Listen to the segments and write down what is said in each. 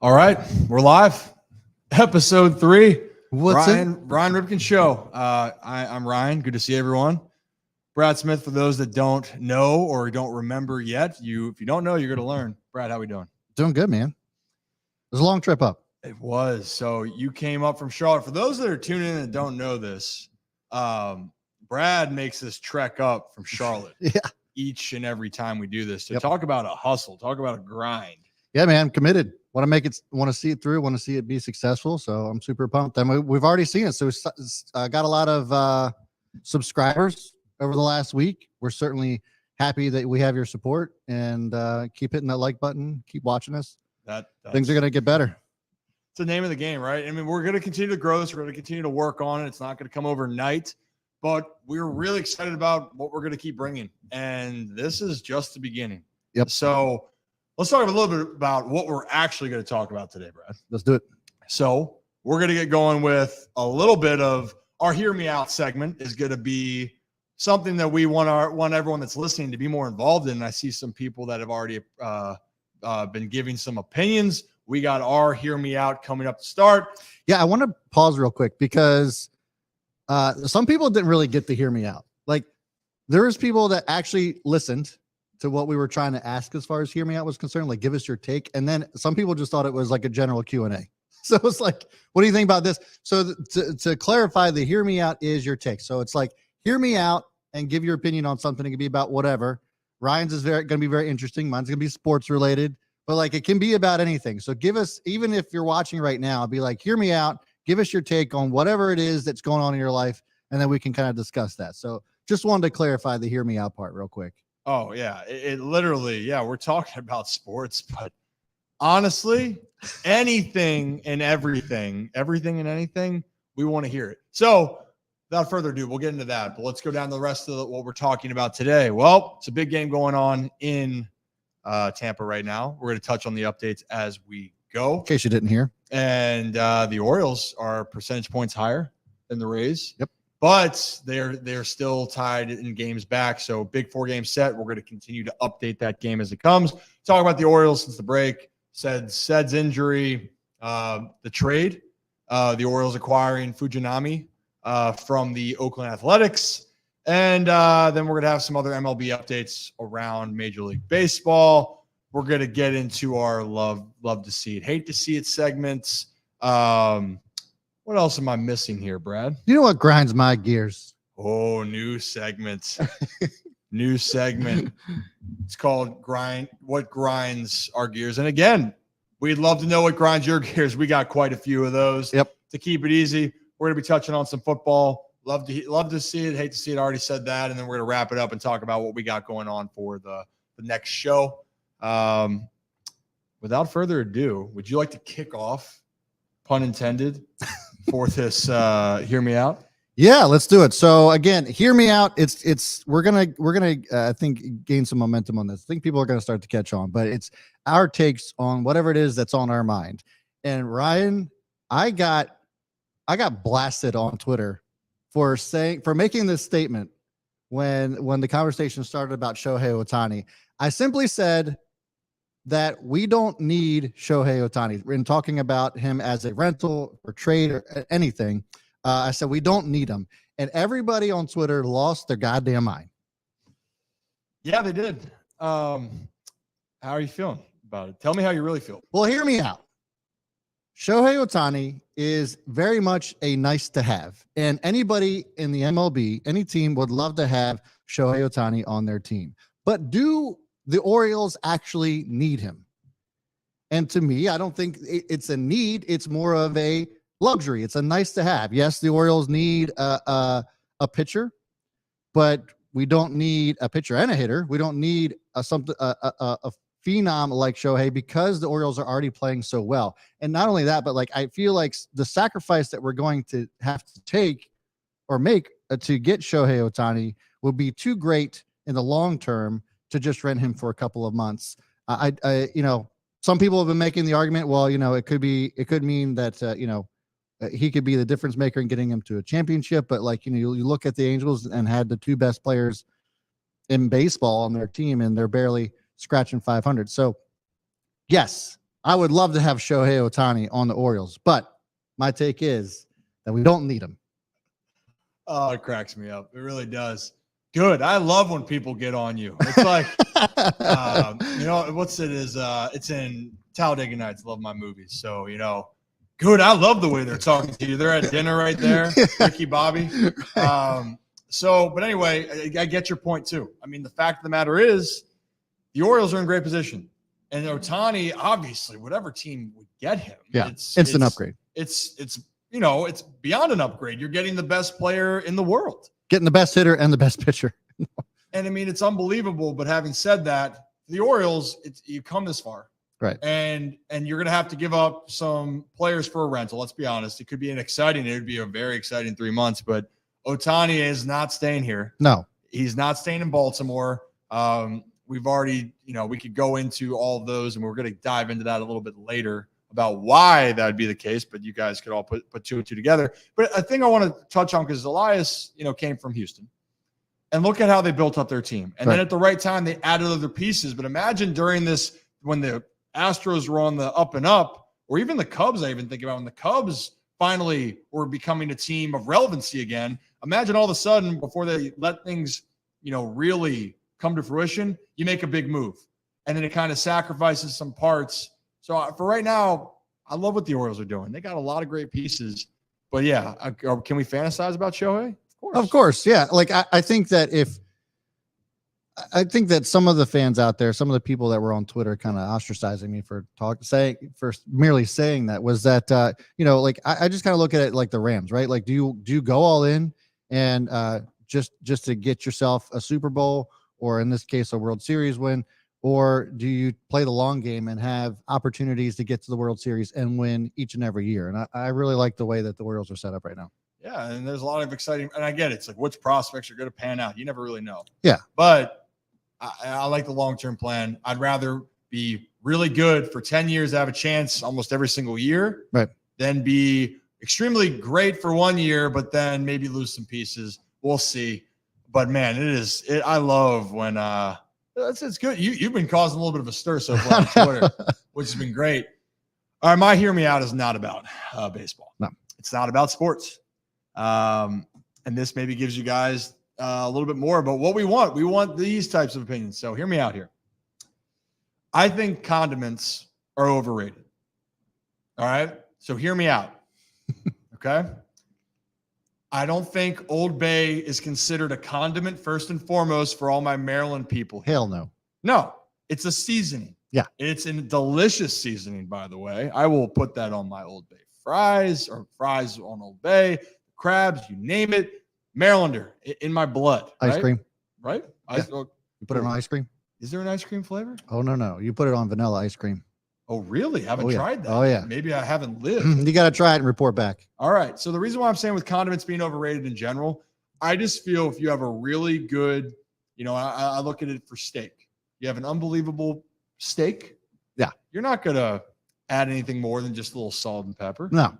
All right, we're live. Episode 3. What's Ryan Ripken Show. I'm Ryan. Good to see everyone. Brad Smith, for those that don't know or don't remember yet, if you don't know, you're going to learn. Brad, how we doing? Doing good, man. It was a long trip up. It was. So you came up from Charlotte. For those that are tuning in and don't know this, Brad makes this trek up from Charlotte each and every time we do this. So talk about a hustle. Talk about a grind. Yeah, man, committed. Want to make it, want to see it through, want to see it be successful. So I'm super pumped. And we've already seen it. So it's got a lot of subscribers over the last week. We're certainly happy that we have your support, and keep hitting that like button. Keep watching us. Things are going to get better. It's the name of the game, right? I mean, we're going to continue to grow this. We're going to continue to work on it. It's not going to come overnight, but we're really excited about what we're going to keep bringing. And this is just the beginning. Yep. So let's talk a little bit about what we're actually going to talk about today, Brad. Let's do it. So we're going to get going with a little bit of our Hear Me Out segment. Is going to be something that we want everyone that's listening to be more involved in. And I see some people that have already been giving some opinions. We got our Hear Me Out coming up to start. Yeah, I want to pause real quick because some people didn't really get to hear me out. Like, there was people that actually listened to what we were trying to ask as far as Hear Me Out was concerned, like give us your take. And then some people just thought it was like a general Q&A. So it's like, what do you think about this? So to clarify, the Hear Me Out is your take. So it's like, hear me out and give your opinion on something. It can be about whatever. Ryan's is going to be very interesting. Mine's going to be sports related, but like it can be about anything. So give us, even if you're watching right now, be like, hear me out, give us your take on whatever it is that's going on in your life. And then we can kind of discuss that. So just wanted to clarify the hear me out part real quick. Oh yeah. It literally, we're talking about sports, but honestly, anything and everything and anything, we want to hear it. So without further ado, we'll get into that, but let's go down to the rest of what we're talking about today. Well, it's a big game going on in Tampa right now. We're going to touch on the updates as we go. In case you didn't hear. And the Orioles are percentage points higher than the Rays. Yep. But they're still tied in games back. So big 4-game set. We're going to continue to update that game as it comes. Talk about the Orioles since the break. Sed's injury, the trade, the Orioles acquiring Fujinami from the Oakland Athletics. And then we're going to have some other MLB updates around Major League Baseball. We're going to get into our love to see it, hate to see it segments. What else am I missing here, Brad? You know what grinds my gears? Oh, new segment. New segment. It's called What Grinds Our Gears. And again, we'd love to know what grinds your gears. We got quite a few of those. Yep. To keep it easy, we're going to be touching on some football. Love to see it. Hate to see it. Already said that. And then we're going to wrap it up and talk about what we got going on for the next show. Without further ado, would you like to kick off, pun intended, for this Hear Me Out? Yeah, let's do it. So again, hear me out. We're gonna I think gain some momentum on this. I think people are gonna start to catch on, but it's our takes on whatever it is that's on our mind. And Ryan, I got blasted on Twitter for making this statement when the conversation started about Shohei Ohtani. I simply said that we don't need Shohei Ohtani. In talking about him as a rental or trade or anything, I said we don't need him. And everybody on Twitter lost their goddamn mind. Yeah, they did. How are you feeling about it? Tell me how you really feel. Well, hear me out. Shohei Ohtani is very much a nice to have. And anybody in the MLB, any team would love to have Shohei Ohtani on their team. But do the Orioles actually need him? And to me, I don't think it's a need. It's more of a luxury. It's a nice to have. Yes, the Orioles need a pitcher, but we don't need a pitcher and a hitter. We don't need a phenom like Shohei because the Orioles are already playing so well. And not only that, but like I feel like the sacrifice that we're going to have to take or make to get Shohei Ohtani will be too great in the long term to just rent him for a couple of months. Some people have been making the argument, well, it could mean that he could be the difference maker in getting him to a championship. But you look at the Angels and had the two best players in baseball on their team, and they're barely scratching 500. So yes, I would love to have Shohei Ohtani on the Orioles, but my take is that we don't need him. Oh, it cracks me up. It really does. Good. I love when people get on you. It's like, what's it is? It's in Talladega Nights. Love my movies. So, good. I love the way they're talking to you. They're at dinner right there, Ricky Bobby. But anyway, I get your point too. I mean, the fact of the matter is the Orioles are in great position. And Ohtani, obviously, whatever team would get him, it's an upgrade. It's beyond an upgrade. You're getting the best player in the world. Getting the best hitter and the best pitcher. And I mean, it's unbelievable. But having said that, the Orioles, you come this far. Right. And you're going to have to give up some players for a rental. Let's be honest. It would be a very exciting 3 months, but Ohtani is not staying here. No, he's not staying in Baltimore. We've already, we could go into all of those, and we're going to dive into that a little bit later about why that would be the case, but you guys could all put two and two together. But a thing I want to touch on, because Elias, came from Houston, and look at how they built up their team. And then at the right time, they added other pieces. But imagine during this, when the Astros were on the up and up, or even the Cubs, I even think about when the Cubs finally were becoming a team of relevancy again. Imagine all of a sudden, before they let things, really come to fruition, you make a big move. And then it kind of sacrifices some parts. So for right now, I love what the Orioles are doing. They got a lot of great pieces. But yeah, can we fantasize about Shohei? Of course. Yeah. Like I think that some of the fans out there, some of the people that were on Twitter kind of ostracizing me for merely saying that was that, I just kind of look at it like the Rams, right? Like, do you go all in and just to get yourself a Super Bowl, or in this case, a World Series win? Or do you play the long game and have opportunities to get to the World Series and win each and every year? And I really like the way that the Orioles are set up right now. Yeah, and there's a lot of exciting, and I get it. It's like, which prospects are going to pan out? You never really know. Yeah. But I like the long-term plan. I'd rather be really good for 10 years, have a chance almost every single year, right, than be extremely great for 1 year, but then maybe lose some pieces. We'll see. But, man, I love when it's good. You've been causing a little bit of a stir so far on Twitter, which has been great. All right, my hear me out is not about baseball. No. It's not about sports. And this maybe gives you guys a little bit more about what we want. We want these types of opinions. So hear me out here. I think condiments are overrated. All right. So hear me out. Okay. I don't think Old Bay is considered a condiment first and foremost for all my Maryland people. Hell no. No, it's a seasoning. Yeah. It's a delicious seasoning, by the way. I will put that on my Old Bay fries, or fries on Old Bay, crabs, you name it. Marylander in my blood. Ice right? cream. Right? Yeah. You put it on ice cream? Is there an ice cream flavor? Oh, no. You put it on vanilla ice cream. Oh, really? Haven't tried that. Oh, yeah. Maybe I haven't lived. You got to try it and report back. All right. So the reason why I'm saying with condiments being overrated in general, I just feel if you have a really good, I look at it for steak. You have an unbelievable steak. Yeah. You're not going to add anything more than just a little salt and pepper. No.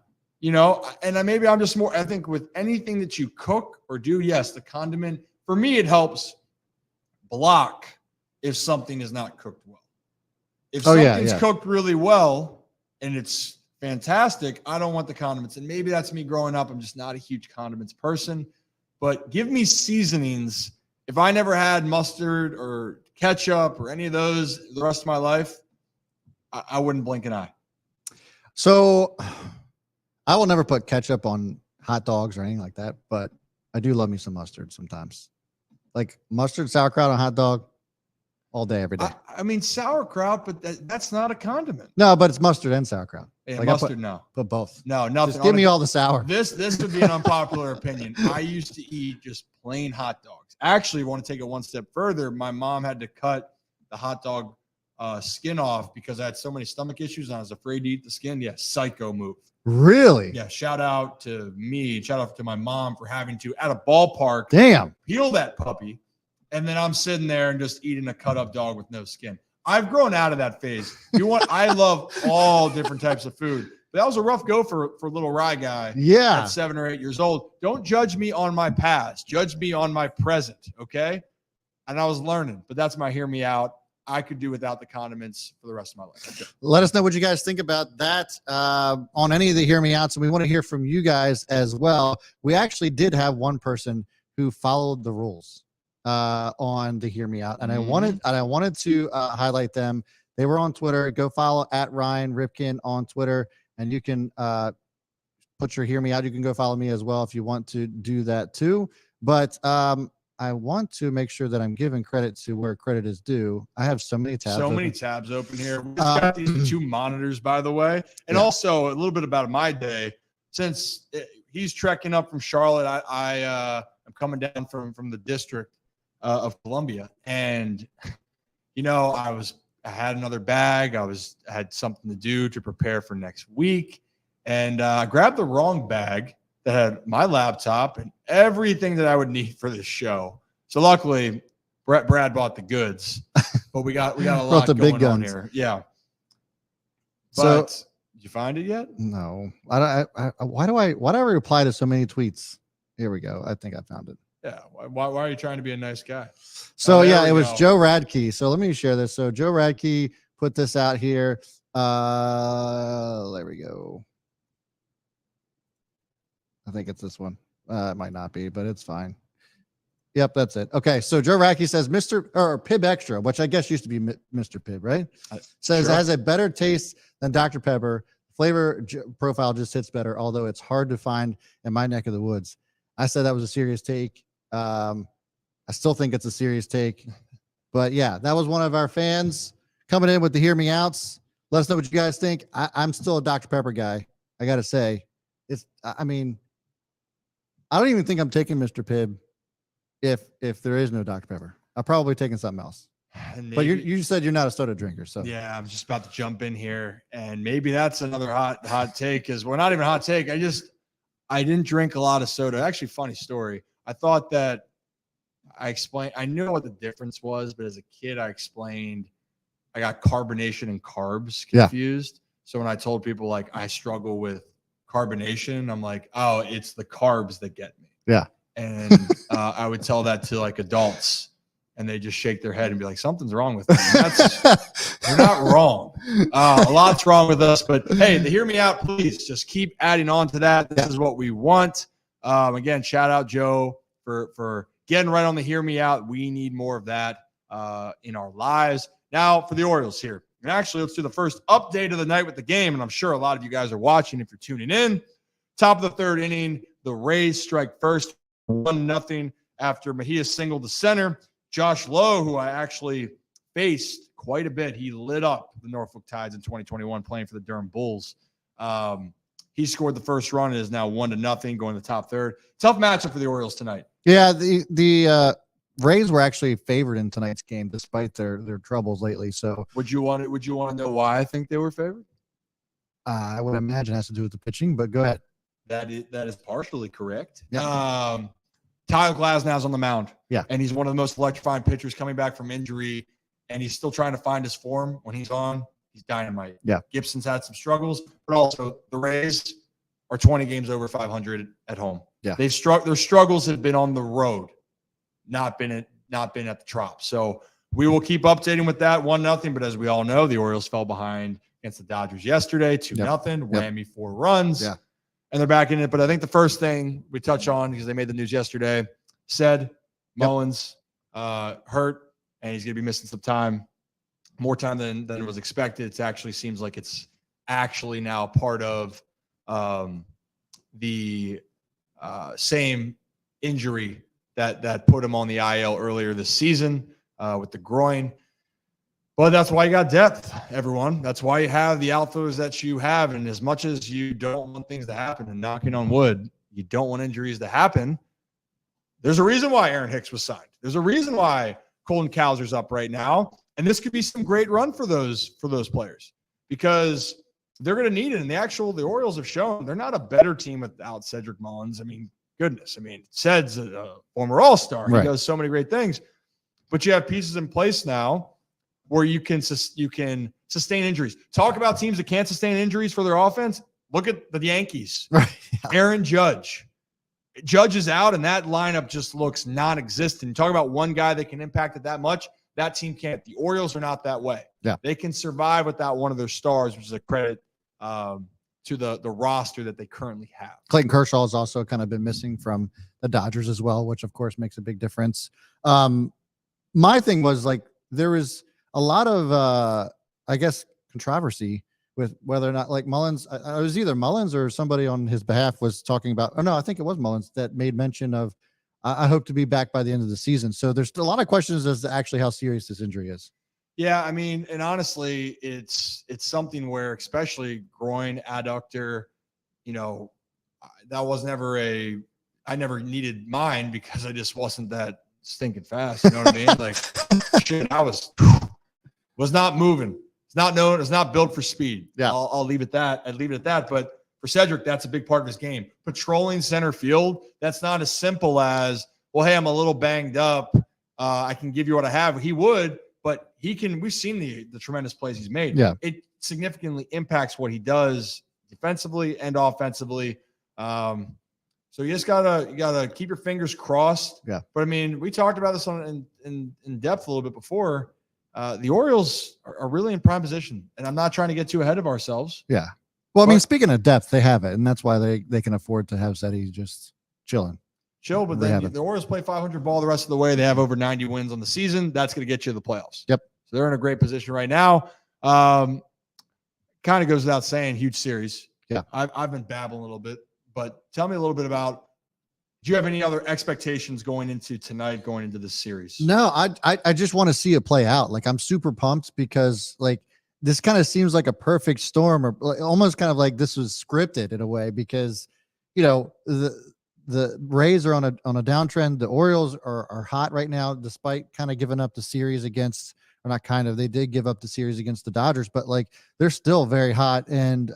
And maybe I'm just more, I think with anything that you cook or do, yes, the condiment, for me, it helps block if something is not cooked well. If something's cooked really well and it's fantastic, I don't want the condiments. And maybe that's me growing up. I'm just not a huge condiments person. But give me seasonings. If I never had mustard or ketchup or any of those the rest of my life, I wouldn't blink an eye. So I will never put ketchup on hot dogs or anything like that, but I do love me some mustard sometimes. Like mustard, sauerkraut on hot dog all day, every day. I mean, sauerkraut, but that's not a condiment. No, but it's mustard and sauerkraut. Yeah, like mustard, no. Put both. No, nothing. Just give me all the sour. This would be an unpopular opinion. I used to eat just plain hot dogs. Actually, want to take it one step further. My mom had to cut the hot dog skin off because I had so many stomach issues and I was afraid to eat the skin. Yeah, psycho move. Really? Yeah, shout out to me. Shout out to my mom for having to, at a ballpark, peel that puppy. And then I'm sitting there and just eating a cut up dog with no skin. I've grown out of that phase. I love all different types of food. But that was a rough go for little Rye guy. Yeah. At 7 or 8 years old. Don't judge me on my past. Judge me on my present. Okay. And I was learning, but that's my hear me out. I could do without the condiments for the rest of my life. Let us know what you guys think about that on any of the Hear Me Outs. And we want to hear from you guys as well. We actually did have one person who followed the rules on the Hear Me Out. And I wanted to highlight them. They were on Twitter. Go follow at Ryan Ripken on Twitter. And you can put your Hear Me Out. You can go follow me as well if you want to do that too. But I want to make sure that I'm giving credit to where credit is due. I have so many tabs. Many tabs open here. We've got these 2 monitors, by the way. And also a little bit about my day. Since he's trekking up from Charlotte, I'm coming down from the District of Columbia. And, I had another bag. I had something to do to prepare for next week. And I grabbed the wrong bag that had my laptop and everything that I would need for this show. So luckily, Brad bought the goods, but we got a lot the going big on guns here. Yeah. But did you find it yet? No. Why do I reply to so many tweets? Here we go. I think I found it. Yeah. Why are you trying to be a nice guy? So it was Joe Radke. So let me share this. So Joe Radke put this out here. There we go. I think it's this one. It might not be, but it's fine. Yep, that's it. Okay, so Joe Radke says Pibb Extra, which I guess used to be Mr. Pibb, right? Says sure. Has a better taste than Dr. Pepper. Flavor profile just hits better, although it's hard to find in my neck of the woods. I said that was a serious take. I still think it's a serious take. But yeah, that was one of our fans coming in with the Hear Me Outs. Let us know what you guys think. I'm still a Dr. Pepper guy. I got to say. I don't even think I'm taking Mr. Pibb if there is no Dr. Pepper. I'm probably taking something else. But you said you're not a soda drinker, so yeah, I'm just about to jump in here, and maybe that's another hot take. Because we're not even a hot take. I didn't drink a lot of soda. Actually, funny story. I thought that I knew what the difference was, but as a kid, I got carbonation and carbs confused. Yeah. So when I told people like I struggle with carbonation, I'm like, oh, it's the carbs that get me. Yeah. And I would tell that to like adults, and they just shake their head and be like, something's wrong with me. You're not wrong. A lot's wrong with us, but hey, the Hear Me Out, please just keep adding on to that. This is what we want. Again, shout out Joe for getting right on the Hear Me Out. We need more of that in our lives. Now for the Orioles here. And actually, let's do the first update of the night with the game. And I'm sure a lot of you guys are watching if you're tuning in. Top of the 3rd inning, the Rays strike first, 1-0 after Mejia singled to center. Josh Lowe, who I actually faced quite a bit, he lit up the Norfolk Tides in 2021 playing for the Durham Bulls. He scored the first run and is now 1-0 going to the top 3rd. Tough matchup for the Orioles tonight. Yeah, the Rays were actually favored in tonight's game despite their troubles lately. So would you want to know why I think they were favored? I would imagine it has to do with the pitching, but go ahead. That is partially correct. Yeah. Kyle Glasnow's on the mound. Yeah. And he's one of the most electrifying pitchers coming back from injury, and he's still trying to find his form. When he's on, he's dynamite. Yeah. Gibson's had some struggles, but also the Rays are 20 games over 500 at home. Yeah. Their struggles have been on the road, not been at the Trop. So we will keep updating with that 1-0. But as we all know, the Orioles fell behind against the Dodgers yesterday, 2-0, whammy 4 runs. Yeah. And they're back in it. But I think the first thing we touch on, because they made the news yesterday, said Mullins hurt, and he's going to be missing some time, more time than was expected. It actually seems like it's actually now part of the same injury that put him on the IL earlier this season with the groin. But that's why you got depth, everyone. That's why you have the outfielders that you have. And as much as you don't want things to happen, and knocking on wood, you don't want injuries to happen, there's a reason why Aaron Hicks was signed. There's a reason why Colton Cowser's up right now. And this could be some great run for those players because they're going to need it. And the Orioles have shown they're not a better team without Cedric Mullins. I mean, goodness. I mean, Ced's a former All-Star. Right. He does so many great things. But you have pieces in place now where you can sustain injuries. Talk about teams that can't sustain injuries for their offense. Look at the Yankees. Right. Yeah. Aaron Judge. Judge is out, and that lineup just looks non-existent. Talk about one guy that can impact it that much. That team can't. The Orioles are not that way. Yeah. They can survive without one of their stars, which is a credit to the roster that they currently have. Clayton Kershaw has also kind of been missing from the Dodgers as well, which of course makes a big difference. My thing was like there was a lot of I guess controversy with whether or not like Mullins. It was either Mullins or somebody on his behalf was talking about. Oh no, I think it was Mullins that made mention of. I hope to be back by the end of the season. So there's a lot of questions as to actually how serious this injury is. Yeah, I mean, and honestly, it's something where, especially groin, adductor, that was never I never needed mine because I just wasn't that stinking fast. You know what I mean? Like, shit, I was not moving. It's not known. It's not built for speed. Yeah, I'll leave it that. I'd leave it at that. But for Cedric, that's a big part of his game. Patrolling center field, that's not as simple as, well, hey, I'm a little banged up. I can give you what I have. He would. But he can. We've seen the tremendous plays he's made. Yeah, it significantly impacts what he does defensively and offensively. So you just gotta keep your fingers crossed. Yeah. But I mean, we talked about this in depth a little bit before. The Orioles are really in prime position, and I'm not trying to get too ahead of ourselves. Yeah. Well, I mean, speaking of depth, they have it, and that's why they can afford to have Zeddy just chilling. But then the Orioles play 500 ball the rest of the way. They have over 90 wins on the season. That's going to get you to the playoffs. Yep. So they're in a great position right now. Kind of goes without saying, huge series. Yeah. I've been babbling a little bit, but tell me a little bit about, do you have any other expectations going into tonight, going into this series? No, I just want to see it play out. Like, I'm super pumped because like this kind of seems like a perfect storm, or like, almost kind of like this was scripted in a way, because, the Rays are on a downtrend. The Orioles are hot right now, despite kind of giving up the series against, or not kind of, they did give up the series against the Dodgers, but like they're still very hot. And,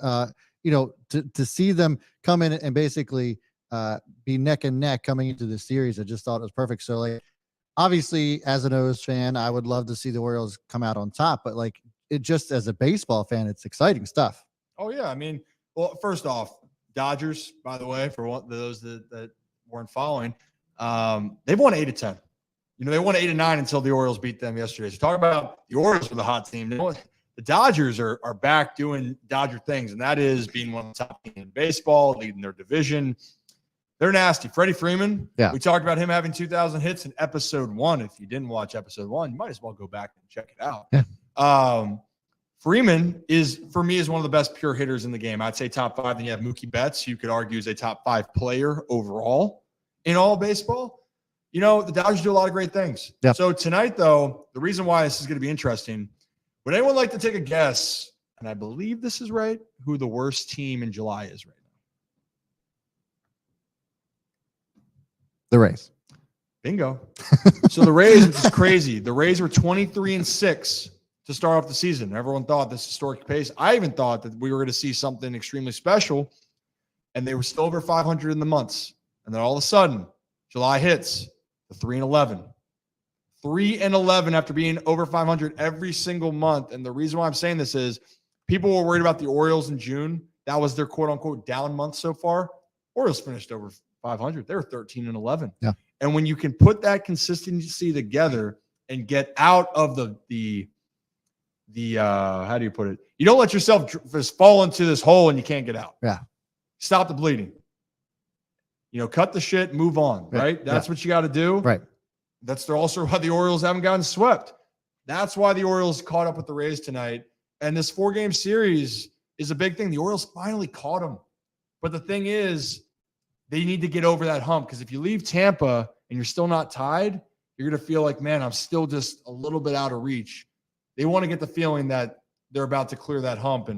to see them come in and basically be neck and neck coming into the series, I just thought it was perfect. So like, obviously as an O's fan, I would love to see the Orioles come out on top, but like it just as a baseball fan, it's exciting stuff. Oh yeah. I mean, well, first off, Dodgers, by the way, for those that weren't following, they've won 8 of 10. They won 8 of 9 until the Orioles beat them yesterday. So talk about the Orioles were the hot team. The Dodgers are back doing Dodger things, and that is being one of the top teams in baseball, leading their division. They're nasty. Freddie Freeman, we talked about him having 2,000 hits in episode 1. If you didn't watch episode 1, you might as well go back and check it out. Yeah. Freeman for me is one of the best pure hitters in the game. I'd say top 5. Then you have Mookie Betts, you could argue is a top 5 player overall in all baseball. The Dodgers do a lot of great things. Yep. So tonight, though, the reason why this is going to be interesting, would anyone like to take a guess, and I believe this is right, who the worst team in July is right now? The Rays. Bingo. So the Rays, which is crazy. The Rays were 23-6 to start off the season. Everyone thought this historic pace. I even thought that we were going to see something extremely special, and they were still over 500 in the months. And then all of a sudden, July hits the 3-11. 3-11 after being over 500 every single month. And the reason why I'm saying this is people were worried about the Orioles in June. That was their quote unquote down month so far. Orioles finished over 500. They were 13-11. Yeah. And when you can put that consistency together and get out of the how do you put it? You don't let yourself just fall into this hole and you can't get out. Yeah. Stop the bleeding. Cut the shit, move on, right? That's what you got to do. Right. That's also why the Orioles haven't gotten swept. That's why the Orioles caught up with the Rays tonight. And this 4-game series is a big thing. The Orioles finally caught them. But the thing is, they need to get over that hump, because if you leave Tampa and you're still not tied, you're going to feel like, man, I'm still just a little bit out of reach. They want to get the feeling that they're about to clear that hump,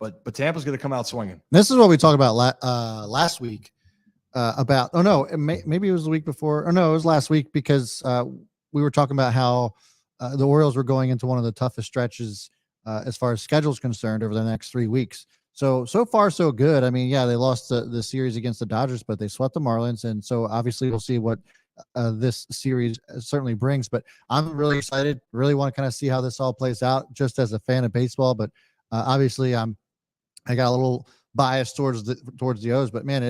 but Tampa's going to come out swinging. This is what we talked about last week maybe it was the week before. Or no, it was last week, because we were talking about how the Orioles were going into one of the toughest stretches as far as schedule is concerned over the next 3 weeks. So far, so good. I mean, yeah, they lost the series against the Dodgers, but they swept the Marlins. And so obviously we'll see what this series certainly brings, but I'm really excited. Really want to kind of see how this all plays out just as a fan of baseball. But obviously I got a little biased towards the O's, but man,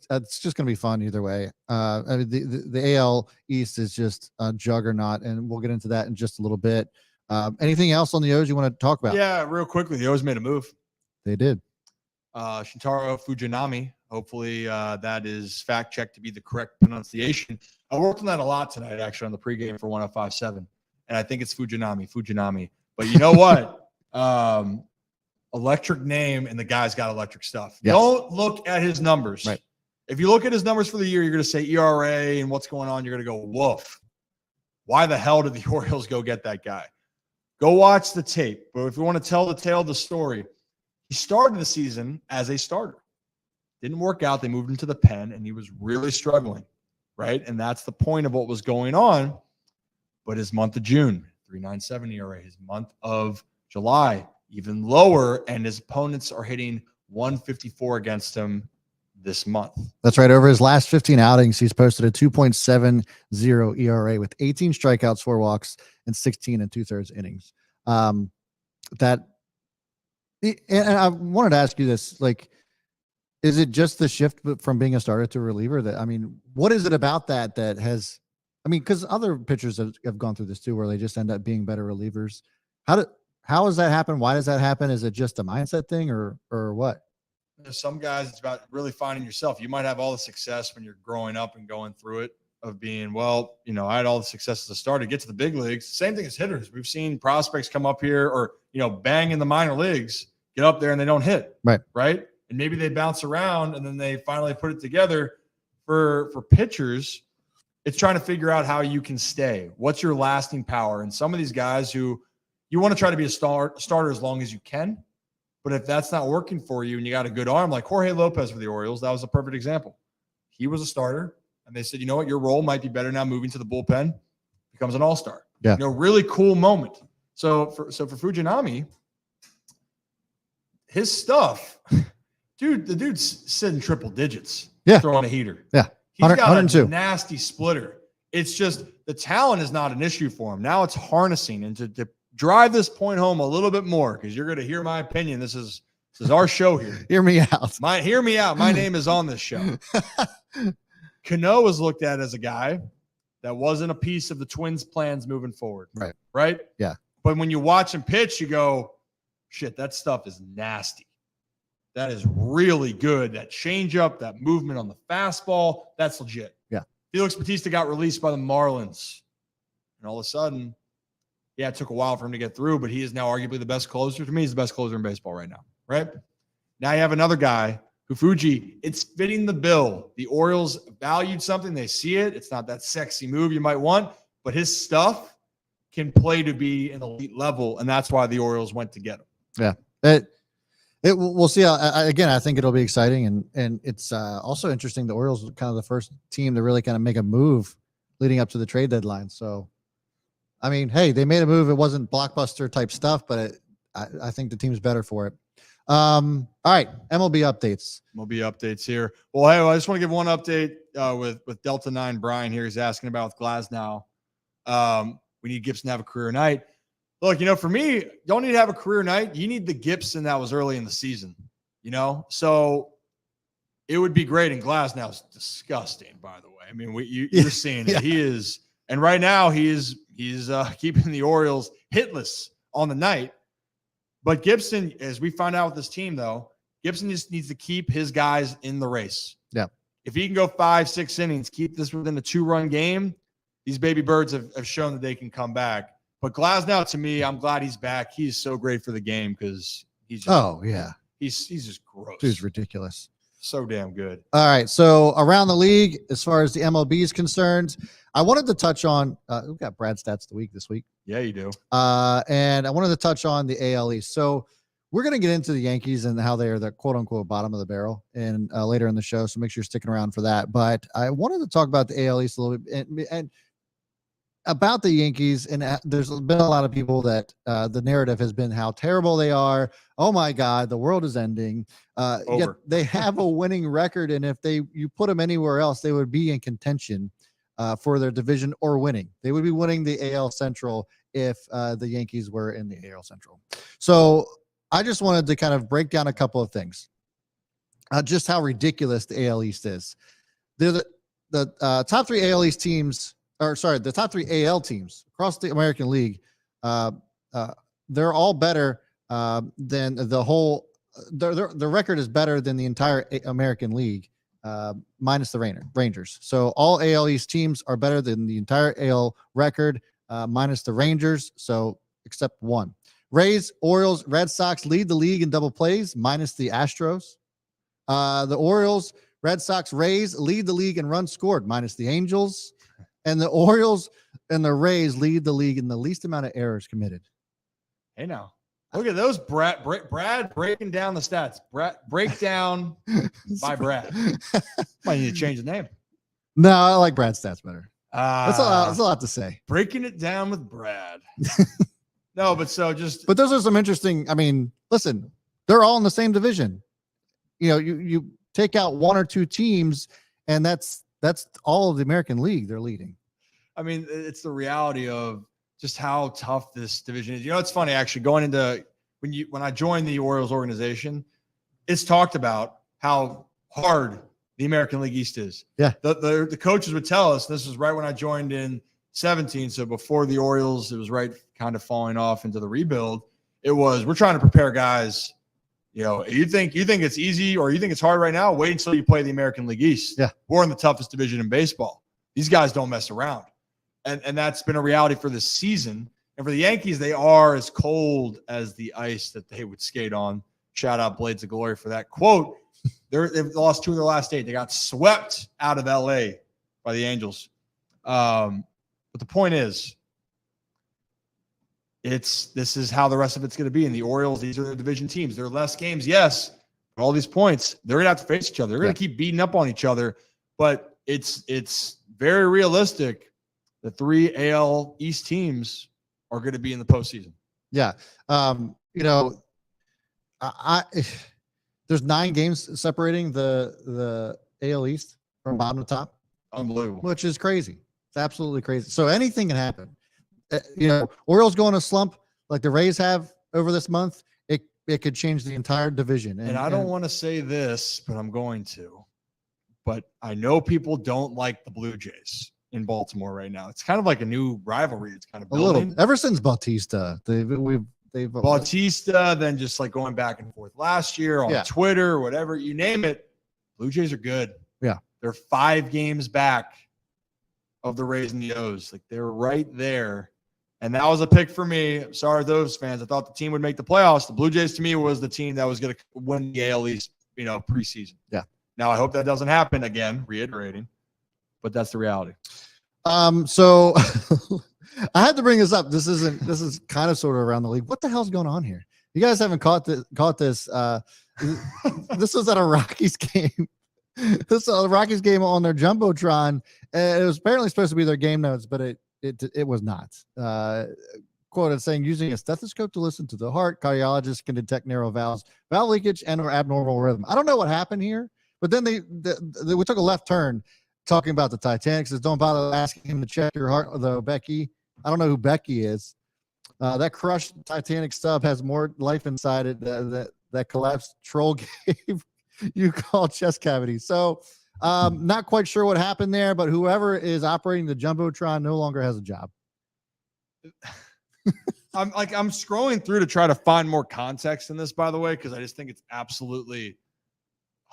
it's just going to be fun either way. I mean, the AL East is just a juggernaut, and we'll get into that in just a little bit. Anything else on the O's you want to talk about? Yeah, real quickly, the O's made a move. They did. Shintaro Fujinami. Hopefully, that is fact checked to be the correct pronunciation. I worked on that a lot tonight, actually, on the pregame for 105.7, and I think it's Fujinami. But you know what? Electric name, and the guy's got electric stuff. Yes. Don't look at his numbers. Right. If you look at his numbers for the year, you're going to say ERA and what's going on. You're going to go, woof. Why the hell did the Orioles go get that guy? Go watch the tape. But if you want to tell the tale of the story, he started the season as a starter. Didn't work out. They moved him to the pen, and he was really struggling, right? And that's the point of what was going on. But his month of June, 3.97 ERA. His month of July, even lower, and his opponents are hitting 154 against him this month. That's right. Over his last 15 outings, he's posted a 2.70 ERA with 18 strikeouts, 4 walks, and 16 2/3 innings. And I wanted to ask you this, like, is it just the shift from being a starter to a reliever? That, I mean, what is it about that has, I mean, because other pitchers have gone through this too, where they just end up being better relievers. How does that happen? Why does that happen? Is it just a mindset thing or what? There's some guys, it's about really finding yourself. You might have all the success when you're growing up and going through it of being, well, you know, I had all the success as a starter, get to the big leagues. Same thing as hitters. We've seen prospects come up here or, you know, bang in the minor leagues, get up there and they don't hit. Right. And maybe they bounce around and then they finally put it together. For pitchers, it's trying to figure out how you can stay. What's your lasting power? And some of these guys who you want to try to be a starter as long as you can. But if that's not working for you and you got a good arm, like Jorge Lopez for the Orioles, that was a perfect example. He was a starter, and they said, you know what, your role might be better now moving to the bullpen, becomes an all-star. Yeah. You know, really cool moment. So for Fujinami, his stuff, the dude's sitting triple digits. Yeah. Throwing a heater. Yeah. He's got 102. a nasty splitter. It's just the talent is not an issue for him. Now it's harnessing and to drive this point home a little bit more, because you're going to hear my opinion. This is our show here. Hear me out. Hear me out. My name is on this show. Cano was looked at as a guy that wasn't a piece of the Twins' plans moving forward. Right? Yeah. But when you watch him pitch, you go, shit, that stuff is nasty. That is really good. That changeup, that movement on the fastball, that's legit. Yeah. Felix Bautista got released by the Marlins. And all of a sudden, yeah, it took a while for him to get through, but he is now arguably the best closer. To me, he's the best closer in baseball right now, right? Now you have another guy who, Fuji, it's fitting the bill. The Orioles valued something. They see it. It's not that sexy move you might want, but his stuff can play to be an elite level, and that's why the Orioles went to get him. Yeah. We'll see. Again, I think it'll be exciting, and it's also interesting. The Orioles were kind of the first team to really kind of make a move leading up to the trade deadline. So, I mean, hey, they made a move. It wasn't blockbuster type stuff, but I think the team's better for it. All right, MLB updates here. Well, hey, I just want to give one update with Delta 9 Brian here. He's asking about with Glasnow. We need Gibson to have a career night. Look, you know, for me, you don't need to have a career night. You need the Gibson that was early in the season, you know? So it would be great. And Glasnow's disgusting, by the way. I mean, you're seeing it. Yeah. He is. And right now he's keeping the Orioles hitless on the night. But Gibson, as we find out with this team, though, Gibson just needs to keep his guys in the race. Yeah. If he can go 5-6 innings, keep this within a 2-run game, these baby birds have shown that they can come back. But Glasnow, to me, I'm glad he's back. He's so great for the game because he's just, he's just gross. Dude's ridiculous. So damn good. All right. So around the league, as far as the MLB is concerned, I wanted to touch on we've got Brad Stats of the week this week. Yeah, you do. And I wanted to touch on the AL East. So we're going to get into the Yankees and how they are the quote unquote bottom of the barrel and later in the show. So make sure you're sticking around for that. But I wanted to talk about the AL East a little bit and about the Yankees. And there's been a lot of people that the narrative has been how terrible they are. Oh my God, the world is ending. Yet they have a winning record. And if you put them anywhere else, they would be in contention for their division or winning. They would be winning the AL Central if the Yankees were in the AL Central. So I just wanted to kind of break down a couple of things. just how ridiculous the AL East is. They're the top 3 AL East teams, the top 3 AL teams across the American League. They're all better than the whole. The record is better than the entire American League, minus the Rangers. So all AL East teams are better than the entire AL record, minus the Rangers. So except one. Rays, Orioles, Red Sox lead the league in double plays, minus the Astros. The Orioles, Red Sox, Rays lead the league in runs scored, minus the Angels. And the Orioles and the Rays lead the league in the least amount of errors committed. Hey, now. Look at those, Brad breaking down the stats. Break down by Brad. Might need to change the name. No, I like Brad's stats better. That's a lot to say. Breaking it down with Brad. No, but but those are some interesting. I mean, listen, they're all in the same division. You take out 1 or 2 teams, and that's all of the American League they're leading. I mean, it's the reality of just how tough this division is. It's funny actually going into when I joined the Orioles organization, it's talked about how hard the American League East is. Yeah. The coaches would tell us, this was right when I joined in 17. So before the Orioles, it was right kind of falling off into the rebuild. We're trying to prepare guys. You think it's easy or you think it's hard right now, wait until you play the American League East. Yeah. We're in the toughest division in baseball. These guys don't mess around. And that's been a reality for this season. And for the Yankees, they are as cold as the ice that they would skate on. Shout out Blades of Glory for that quote. They've lost 2 of their last 8. They got swept out of L.A. by the Angels. But the point is, this is how the rest of it's going to be. And the Orioles, these are their division teams. There are less games, yes, but all these points, they're going to have to face each other. They're going to keep beating up on each other. But it's very realistic. The 3 AL East teams are going to be in the postseason. Yeah. There's 9 games separating the AL East from bottom to top. Unbelievable. Which is crazy. It's absolutely crazy. So anything can happen. Orioles go in a slump like the Rays have over this month. It could change the entire division. And I don't want to say this, but I'm going to. But I know people don't like the Blue Jays in Baltimore right now. It's kind of like a new rivalry. It's kind of building. A little. Ever since Bautista, they've Bautista, then just like going back and forth last year on Twitter, whatever, you name it. Blue Jays are good. Yeah. They're 5 games back of the Rays and the O's. Like they're right there. And that was a pick for me. Sorry, those fans. I thought the team would make the playoffs. The Blue Jays to me was the team that was going to win the AL East, preseason. Yeah. Now I hope that doesn't happen again, reiterating. But that's the reality. So I had to bring this up. This is kind of sort of around the league. What the hell's going on here? You guys haven't caught this. This was at a Rockies game. This is a Rockies game on their Jumbotron. It was apparently supposed to be their game notes, but it was not. Quoted saying, using a stethoscope to listen to the heart, cardiologists can detect narrow valves, valve leakage, and or abnormal rhythm. I don't know what happened here, but then we took a left turn talking about the Titanic. Says, don't bother asking him to check your heart, though, Becky. I don't know who Becky is. That crushed Titanic stub has more life inside it that collapsed troll gave you call chest cavity. So not quite sure what happened there, but whoever is operating the Jumbotron no longer has a job. I'm scrolling through to try to find more context in this, by the way, because I just think it's absolutely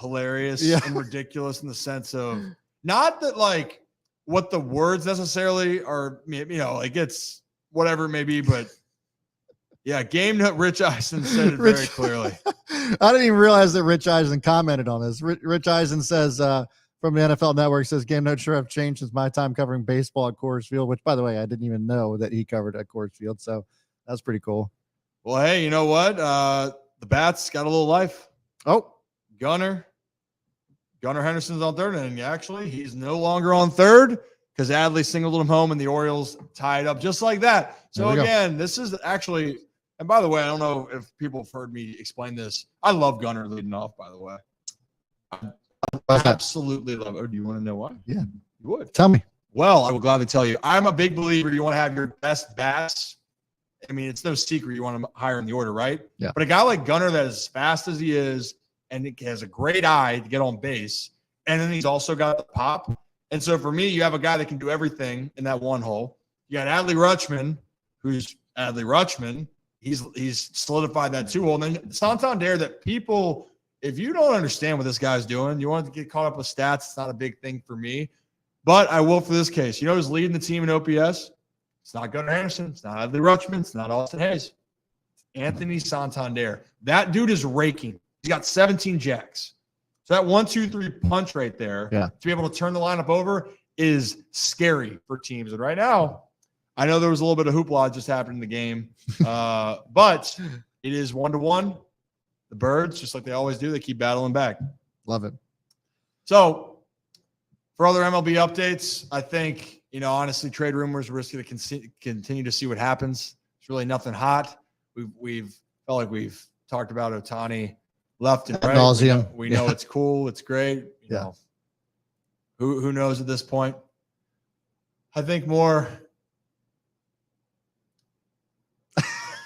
hilarious and ridiculous in the sense of not that like what the words necessarily are, like it's whatever it may be, but yeah, game note Rich Eisen said it very clearly. I didn't even realize that Rich Eisen commented on this. Rich Eisen says from the NFL Network, says game notes sure have changed since my time covering baseball at Coors Field, which, by the way, I didn't even know that he covered at Coors Field. So that's pretty cool. Well, hey, you know what? The bats got a little life. Oh, Gunnar Henderson's on third, and actually he's no longer on third because Adley singled him home and the Orioles tied up just like that. So again, this is actually, and by the way, I don't know if people have heard me explain this. I love Gunnar leading off, by the way. I absolutely love it. Oh, do you want to know why? Yeah. You would. Tell me. Well, I will gladly tell you. I'm a big believer you want to have your best bats. I mean, it's no secret you want to hire in the order, right? Yeah. But a guy like Gunnar that is as fast as he is and it has a great eye to get on base. And then he's also got the pop. And so for me, you have a guy that can do everything in that one hole. You got Adley Rutschman, who's Adley Rutschman. He's solidified that 2 hole. And then Santander, that people, if you don't understand what this guy's doing, you want to get caught up with stats. It's not a big thing for me. But I will for this case. You know who's leading the team in OPS? It's not Gunnar Anderson. It's not Adley Rutschman. It's not Austin Hayes. It's Anthony Santander. That dude is raking. He's got 17 jacks. So that 1-2-3 punch right there, to be able to turn the lineup over, is scary for teams. And right now, I know there was a little bit of hoopla just happened in the game, but it is 1-1. The Birds, just like they always do, they keep battling back. Love it. So for other MLB updates, I think, honestly, trade rumors, we're just going to continue to see what happens. It's really nothing hot. We've felt like we've talked about Ohtani left and right. We know it's cool. It's great. You know, who knows at this point? I think more.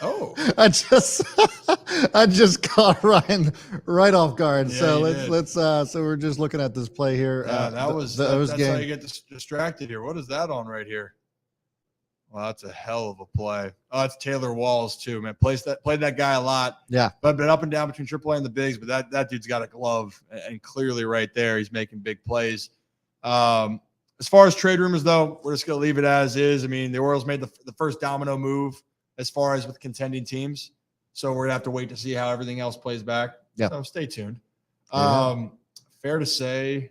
Oh, I just caught Ryan right off guard. Yeah, so let's so we're just looking at this play here. Yeah, that's how you get distracted here. What is that on right here? Well, that's a hell of a play. Oh, it's Taylor Walls too, man. Played that guy a lot. Yeah, but been up and down between AAA and the bigs. But that dude's got a glove, and clearly right there, he's making big plays. As far as trade rumors, though, we're just gonna leave it as is. I mean, the Orioles made the first domino move as far as with contending teams, so we're gonna have to wait to see how everything else plays back. Yeah, so stay tuned. Fair to say,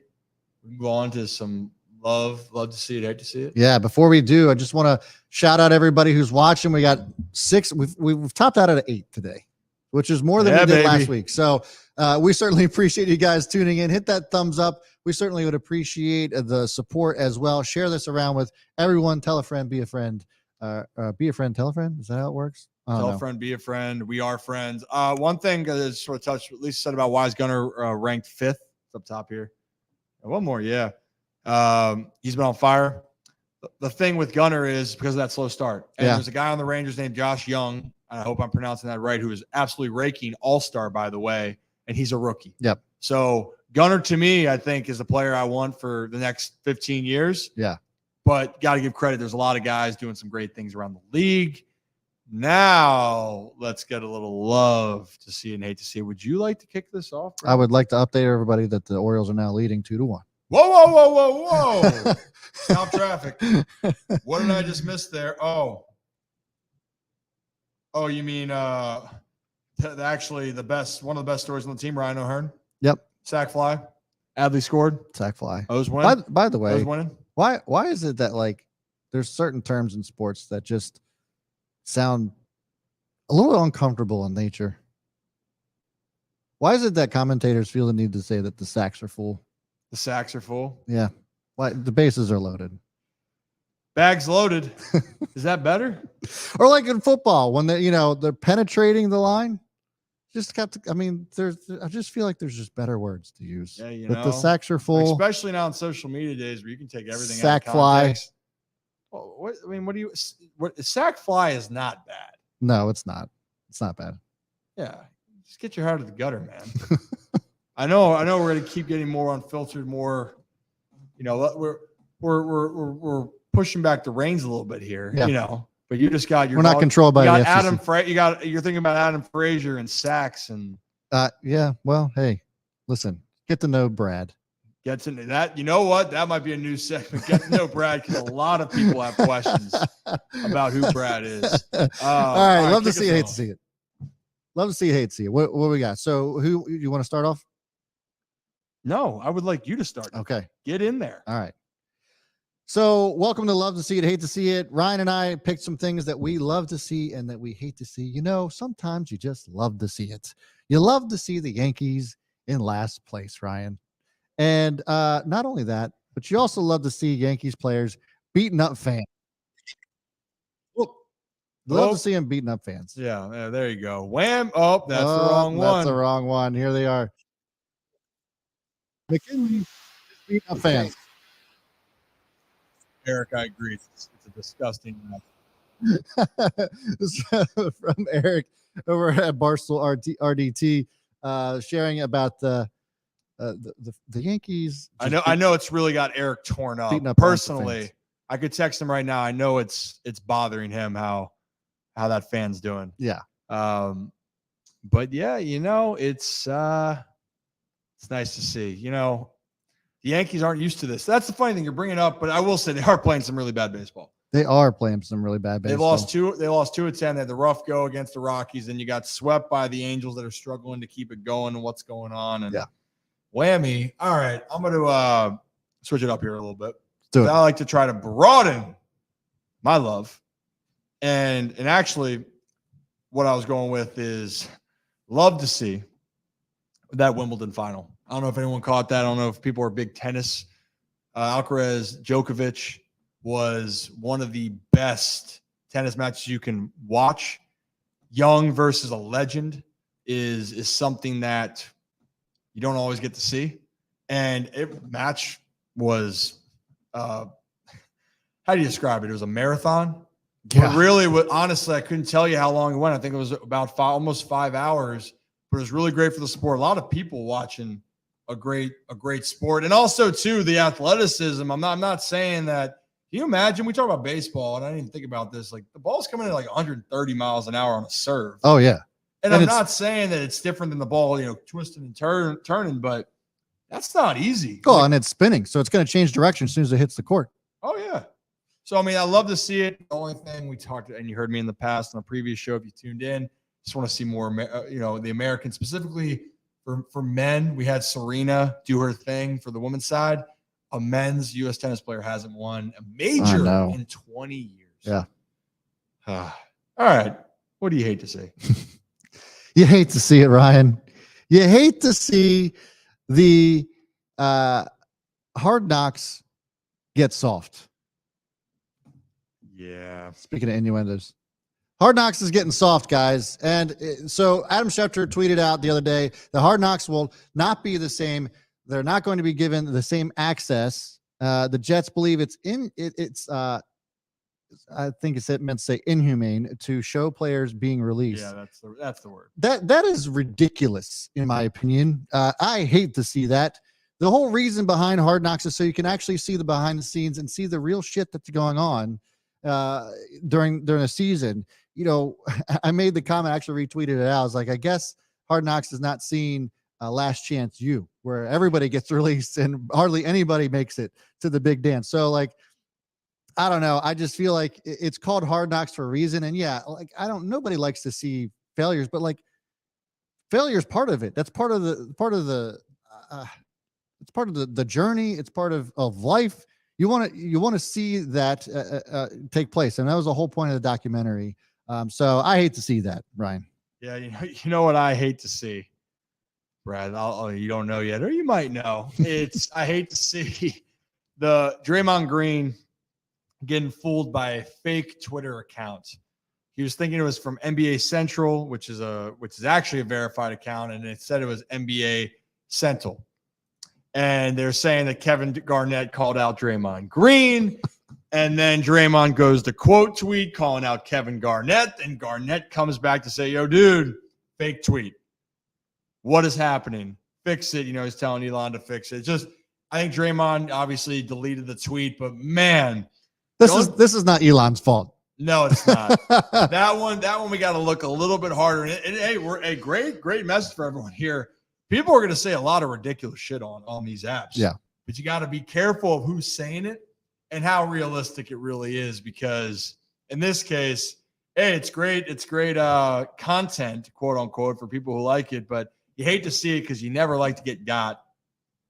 we can go on to some. Love to see it. Hate to see it. Yeah. Before we do, I just want to shout out everybody who's watching. We got 6. We've topped out at 8 today, which is more than we did last week. So we certainly appreciate you guys tuning in. Hit that thumbs up. We certainly would appreciate the support as well. Share this around with everyone. Tell a friend, be a friend. Be a friend, tell a friend. Is that how it works? Tell a friend, be a friend. We are friends. One thing that is sort of touched, at least said about why is Gunnar ranked 5th. It's up top here. One more, yeah. He's been on fire. The thing with Gunnar is because of that slow start. And there's a guy on the Rangers named Josh Young. I hope I'm pronouncing that right, who is absolutely raking, all-star, by the way, and he's a rookie. Yep. So Gunnar, to me, I think, is the player I want for the next 15 years. Yeah. But got to give credit. There's a lot of guys doing some great things around the league. Now, let's get a little love to see and hate to see. Would you like to kick this off, bro? I would like to update everybody that the Orioles are now leading 2-1. Whoa. Stop traffic. What did I just miss there? Oh, you mean actually one of the best stories on the team, Ryan O'Hearn? Yep. Sack fly. Adley scored. Sack fly. O's winning. By the way, O's winning. Why is it that, like, there's certain terms in sports that just sound a little uncomfortable in nature? Why is it that commentators feel the need to say that the sacks are full? The sacks are full. Yeah. Like the bases are loaded. Bags loaded. Is that better? Or like in football, when they're penetrating the line. Just got to, I just feel like there's just better words to use. Yeah, but the sacks are full. Especially now on social media days where you can take everything sack out of fly. context. Sack fly is not bad. No, it's not. It's not bad. Yeah. Just get your heart out of the gutter, man. I know we're going to keep getting more unfiltered, more, we're pushing back the reins a little bit here, but you just got we're not controlled by the FCC. You're thinking about Adam Frazier and sacks and yeah. Well, hey, listen, get to know Brad. Get to know that. You know what? That might be a new segment. Get to know Brad, because a lot of people have questions about who Brad is. All right. Love to see it. Hate to see it. Love to see it. Hate to see it. What we got? So who you want to start off? No, I would like you to start. Okay. Get in there. All right. So welcome to Love to See It, Hate to See It. Ryan and I picked some things that we love to see and that we hate to see. Sometimes you just love to see it. You love to see the Yankees in last place, Ryan. And not only that, but you also love to see Yankees players beating up fans. Love to see them beating up fans. Yeah, there you go. Wham. Oh, that's the wrong one. That's the wrong one. Here they are. McKinley is beating up fans. Eric, I agree. It's a disgusting This from Eric over at Barstool RDT. sharing about the Yankees. I know it's really got Eric torn up. Beating up Personally, fans. I could text him right now. I know it's bothering him how that fan's doing. Yeah. But yeah, it's nice to see. The Yankees aren't used to this. That's the funny thing you're bringing up, but I will say they are playing some really bad baseball. They are playing some really bad baseball. They lost 2 of 10. They had the rough go against the Rockies, and you got swept by the Angels that are struggling to keep it going and what's going on. And whammy. All right, I'm going to switch it up here a little bit. Do it. I like to try to broaden my love. And actually, what I was going with is love to see that Wimbledon final. I don't know if anyone caught that. I don't know if people are big tennis. Alcaraz Djokovic was one of the best tennis matches you can watch. Young versus a legend is something that you don't always get to see. And match was, how do you describe it? It was a marathon. Yeah. But really, honestly, I couldn't tell you how long it went. I think it was about almost 5 hours. But it was really great for the sport. A lot of people watching a great sport, and also too the athleticism. I'm not saying that. Can you imagine? We talk about baseball, and I didn't even think about this. Like the ball's coming in like 130 miles an hour on a serve. Oh yeah, and I'm not saying that it's different than the ball, twisting and turning, but that's not easy. Oh, and it's spinning, so it's going to change direction as soon as it hits the court. Oh yeah. So I mean, I love to see it. The only thing we talked, and you heard me in the past on a previous show, if you tuned in. Just want to see more, the Americans, specifically for men. We had Serena do her thing for the women's side. A men's U.S. tennis player hasn't won a major in 20 years. Yeah. All right. What do you hate to see? You hate to see it, Ryan. You hate to see the Hard Knocks get soft. Yeah. Speaking of innuendos. Hard Knocks is getting soft, guys. And so Adam Schefter tweeted out the other day, the Hard Knocks will not be the same. They're not going to be given the same access. The Jets believe it's I think it's meant to say inhumane to show players being released. Yeah, that's the word. That is ridiculous, in my opinion. I hate to see that. The whole reason behind Hard Knocks is so you can actually see the behind the scenes and see the real shit that's going on during a season. I made the comment, actually retweeted it out. I was like, I guess Hard Knocks is not seeing Last Chance U, where everybody gets released and hardly anybody makes it to the big dance. So I don't know. I just feel like it's called Hard Knocks for a reason. And yeah, nobody likes to see failures, but failure is part of it. That's part of the it's part of the journey. It's part of life. You want to see that take place. And that was the whole point of the documentary. So I hate to see that, Ryan. Yeah. You know what I hate to see, Brad? You don't know yet, or you might know. I hate to see the Draymond Green getting fooled by a fake Twitter account. He was thinking it was from NBA Central, which is actually a verified account, and it said it was NBA Central. And they're saying that Kevin Garnett called out Draymond Green, and then Draymond goes to quote tweet calling out Kevin Garnett, and Garnett comes back to say, "Yo, dude, fake tweet. What is happening? Fix it." He's telling Elon to fix it. I think Draymond obviously deleted the tweet, but man, this is not Elon's fault. No, it's not. that one we got to look a little bit harder. And hey, we're a great message for everyone here. People are going to say a lot of ridiculous shit on these apps. Yeah. But you got to be careful of who's saying it and how realistic it really is, because in this case, hey, it's great content, quote unquote, for people who like it, but you hate to see it because you never like to get got.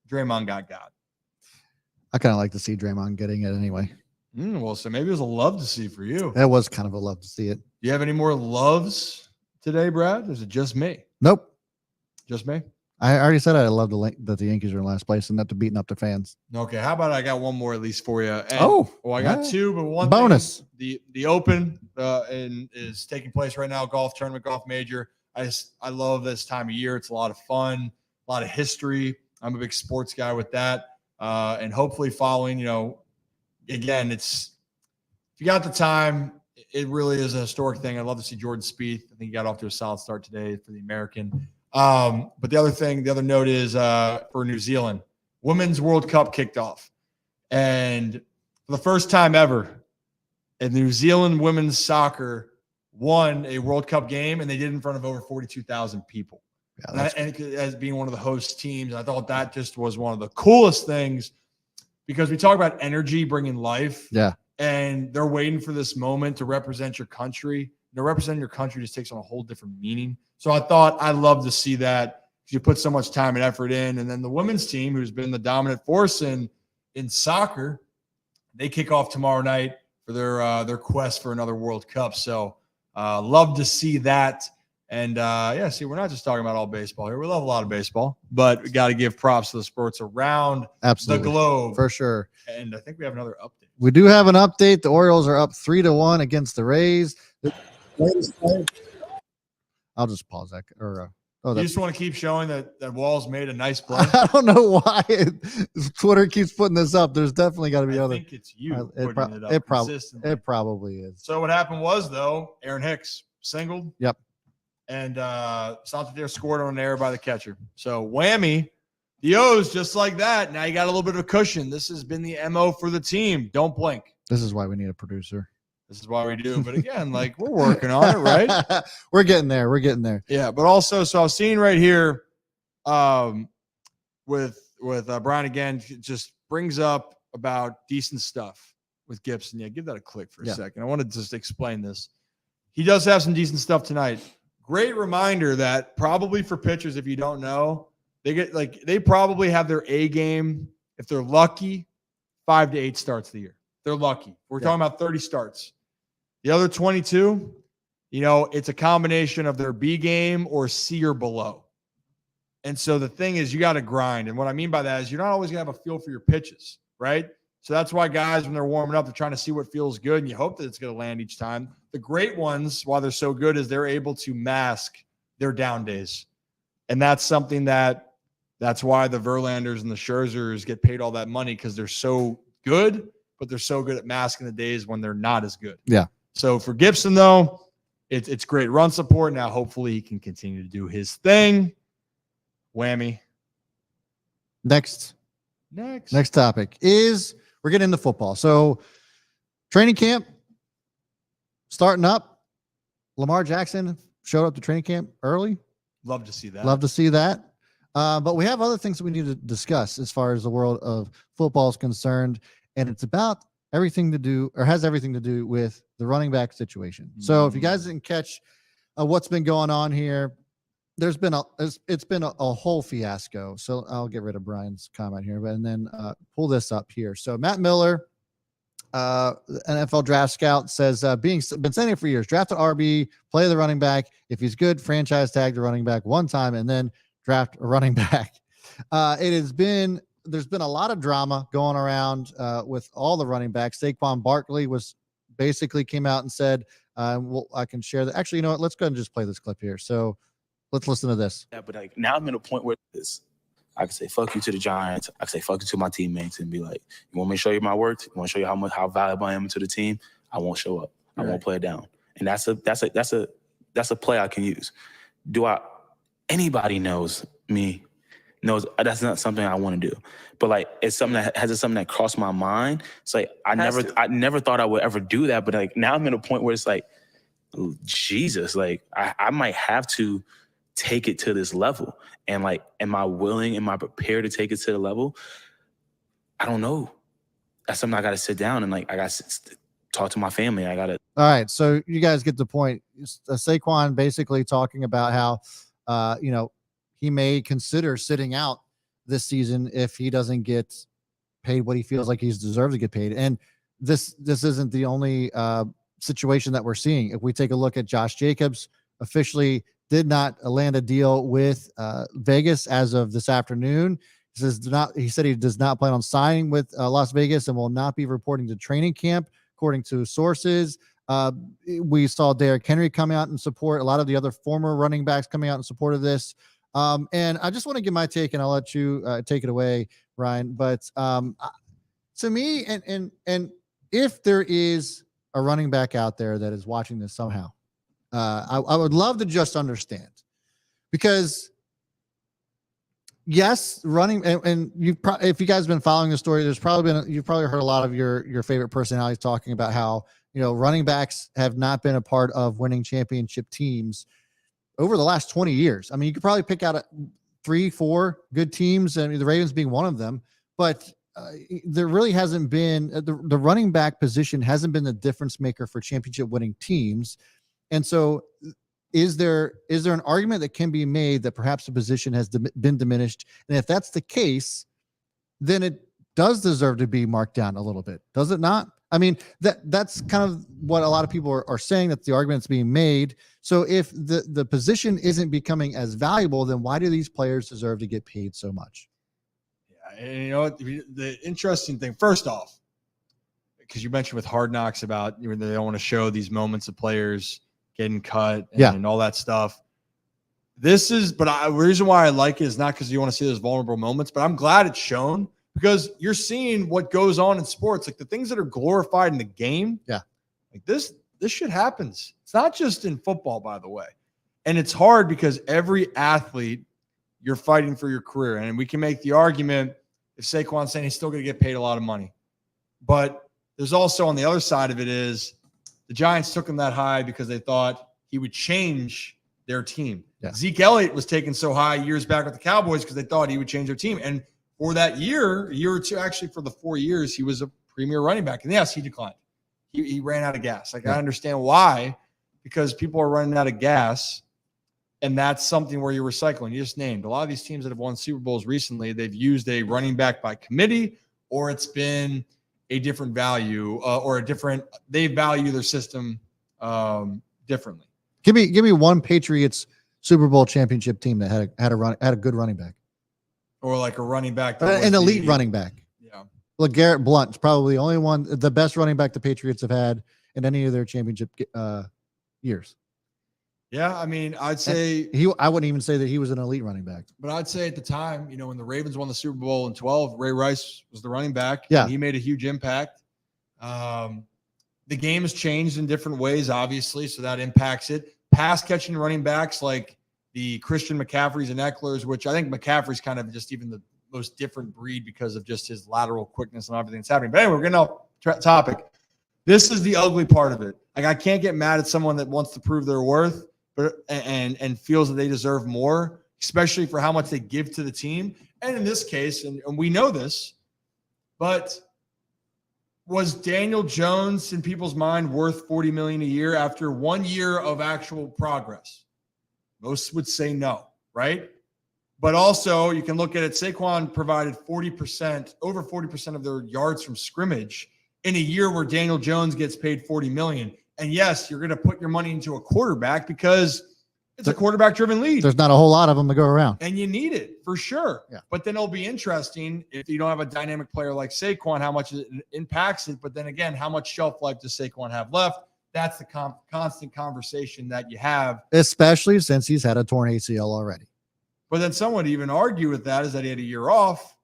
Draymond got. I kind of like to see Draymond getting it anyway. Well, so maybe it was a love to see for you. That was kind of a love to see it. Do you have any more loves today, Brad? Or is it just me? Nope. Just me? I already said I love that the Yankees are in last place and not to beating up the fans. Okay, how about I got one more at least for you? And, I got two, but one bonus. Thing, the Open is taking place right now. Golf tournament, golf major. I love this time of year. It's a lot of fun, a lot of history. I'm a big sports guy with that, and hopefully following. Again, if you got the time, it really is a historic thing. I'd love to see Jordan Spieth. I think he got off to a solid start today for the American. But the other note is for New Zealand, Women's World Cup kicked off. And for the first time ever, New Zealand women's soccer won a World Cup game, and they did it in front of over 42,000 people. Yeah, and as being one of the host teams, I thought that just was one of the coolest things, because we talk about energy bringing life. Yeah. And they're waiting for this moment to represent your country. Representing your country just takes on a whole different meaning. So I love to see that. You put so much time and effort in. And then the women's team, who's been the dominant force in soccer, they kick off tomorrow night for their quest for another World Cup. So love to see that. And see, we're not just talking about all baseball here. We love a lot of baseball, but we got to give props to the sports around the globe. For sure. And I think we have another update. We do have an update. The Orioles are up 3-1 against the Rays. I'll just pause that. You just want to keep showing that Wall's made a nice play? I don't know why Twitter keeps putting this up. There's definitely got to be other. I think it's you putting it probably is. So what happened was, though, Aaron Hicks singled. Yep. And Santander scored on an error by the catcher. So whammy. The O's, just like that. Now you got a little bit of a cushion. This has been the MO for the team. Don't blink. This is why we need a producer. This is why we do. But again, we're working on it, right? We're getting there. We're getting there. Yeah, but also, so I was seeing right here with Brian again, just brings up about decent stuff with Gibson. Yeah, give that a click for a second. I want to just explain this. He does have some decent stuff tonight. Great reminder that probably for pitchers, if you don't know, they probably have their A game, if they're lucky, 5 to 8 starts the year. They're lucky. We're talking about 30 starts. The other 22, it's a combination of their B game or C or below. And so the thing is, you got to grind. And what I mean by that is you're not always going to have a feel for your pitches, right? So that's why guys, when they're warming up, they're trying to see what feels good, and you hope that it's going to land each time. The great ones, why they're so good, is they're able to mask their down days. And that's something that's why the Verlanders and the Scherzers get paid all that money, because they're so good, but they're so good at masking the days when they're not as good. Yeah. So for Gibson, though, it's great run support. Now, hopefully he can continue to do his thing. Whammy. Next topic is we're getting into football. So training camp starting up. Lamar Jackson showed up to training camp early. Love to see that. But we have other things that we need to discuss as far as the world of football is concerned. And it's about everything to do, or has everything to do, with the running back situation. So if you guys didn't catch what's been going on here, it's been a whole fiasco. So I'll get rid of Brian's comment here, and then pull this up here. So Matt Miller, NFL draft scout, says been saying it for years: draft an RB, play the running back. If he's good, franchise tag the running back one time, and then draft a running back. There's been a lot of drama going around with all the running backs. Saquon Barkley basically came out and said, I can share that. Actually, you know what? Let's go ahead and just play this clip here. So let's listen to this. Yeah, but now I'm at a point where I can say fuck you to the Giants. I can say fuck you to my teammates and be like, you want me to show you my worth? You want to show you how valuable I am to the team? I won't show up. I won't play it down. And that's a play I can use. Anybody knows me, knows that's not something I want to do. But it's something that crossed my mind. It's I never thought I would ever do that. But now I'm at a point where it's Jesus, I might have to take it to this level. And am I willing? Am I prepared to take it to the level? I don't know. That's something I got to sit down and I got to talk to my family. I got to. All right. So you guys get the point. Saquon basically talking about how, he may consider sitting out this season if he doesn't get paid what he feels like he's deserved to get paid. And this isn't the only situation that we're seeing. If we take a look at Josh Jacobs, officially did not land a deal with Vegas as of this afternoon. He said he does not plan on signing with Las Vegas and will not be reporting to training camp, according to sources. We saw Derrick Henry come out and support, a lot of the other former running backs coming out in support of this. And I just want to give my take, and I'll let you take it away, Ryan. But to me, and if there is a running back out there that is watching this somehow, I would love to just understand, because yes, running and if you guys have been following the story, you've probably heard a lot of your favorite personalities talking about how, running backs have not been a part of winning championship teams over the last 20 years. I mean, you could probably pick out 3-4 good teams, and the Ravens being one of them, but there really hasn't been the running back position hasn't been the difference maker for championship winning teams. And so is there an argument that can be made that perhaps the position has been diminished? And if that's the case, then it does deserve to be marked down a little bit, does it not? I mean, that's kind of what a lot of people are saying, that the argument's being made. So if the position isn't becoming as valuable, then why do these players deserve to get paid so much? Yeah, and the interesting thing, first off, because you mentioned with Hard Knocks about they don't want to show these moments of players getting cut and all that stuff. The reason why I like it is not because you want to see those vulnerable moments, but I'm glad it's shown. Because you're seeing what goes on in sports, like the things that are glorified in the game. Yeah. Like this shit happens. It's not just in football, by the way. And it's hard because every athlete, you're fighting for your career. And we can make the argument if Saquon's saying he's still going to get paid a lot of money. But there's also on the other side of it is the Giants took him that high because they thought he would change their team. Yeah. Zeke Elliott was taken so high years back with the Cowboys because they thought he would change their team. And for that a year or two, actually for the 4 years, he was a premier running back. And yes, he declined. He ran out of gas. I understand why, because people are running out of gas. And that's something where you're recycling. You just named a lot of these teams that have won Super Bowls recently. They've used a running back by committee, or it's been a different value they value their system differently. Give me one Patriots Super Bowl championship team that had a good running back. Or like a running back. An elite running back. Yeah. Well, Garrett Blunt's probably the only one, the best running back the Patriots have had in any of their championship years. Yeah, I mean, I'd say I wouldn't even say that he was an elite running back. But I'd say at the time, when the Ravens won the Super Bowl in 2012, Ray Rice was the running back. Yeah. And he made a huge impact. The game has changed in different ways, obviously, so that impacts it. Pass catching running backs like the Christian McCaffreys and Ecklers, which I think McCaffrey's kind of just even the most different breed because of just his lateral quickness and everything that's happening. But anyway, we're getting off topic. This is the ugly part of it. Like, I can't get mad at someone that wants to prove their worth, and feels that they deserve more, especially for how much they give to the team. And in this case, and we know this, but was Daniel Jones in people's mind worth $40 million a year after 1 year of actual progress? Most would say no, right? But also, you can look at it. Saquon provided over 40% of their yards from scrimmage in a year where Daniel Jones gets paid $40 million. And yes, you're going to put your money into a quarterback because it's a quarterback-driven league. There's not a whole lot of them to go around. And you need it for sure. Yeah. But then it'll be interesting if you don't have a dynamic player like Saquon, how much it impacts it. But then again, how much shelf life does Saquon have left? That's the constant conversation that you have. Especially since he's had a torn ACL already. But then someone would even argue with that is that he had a year off.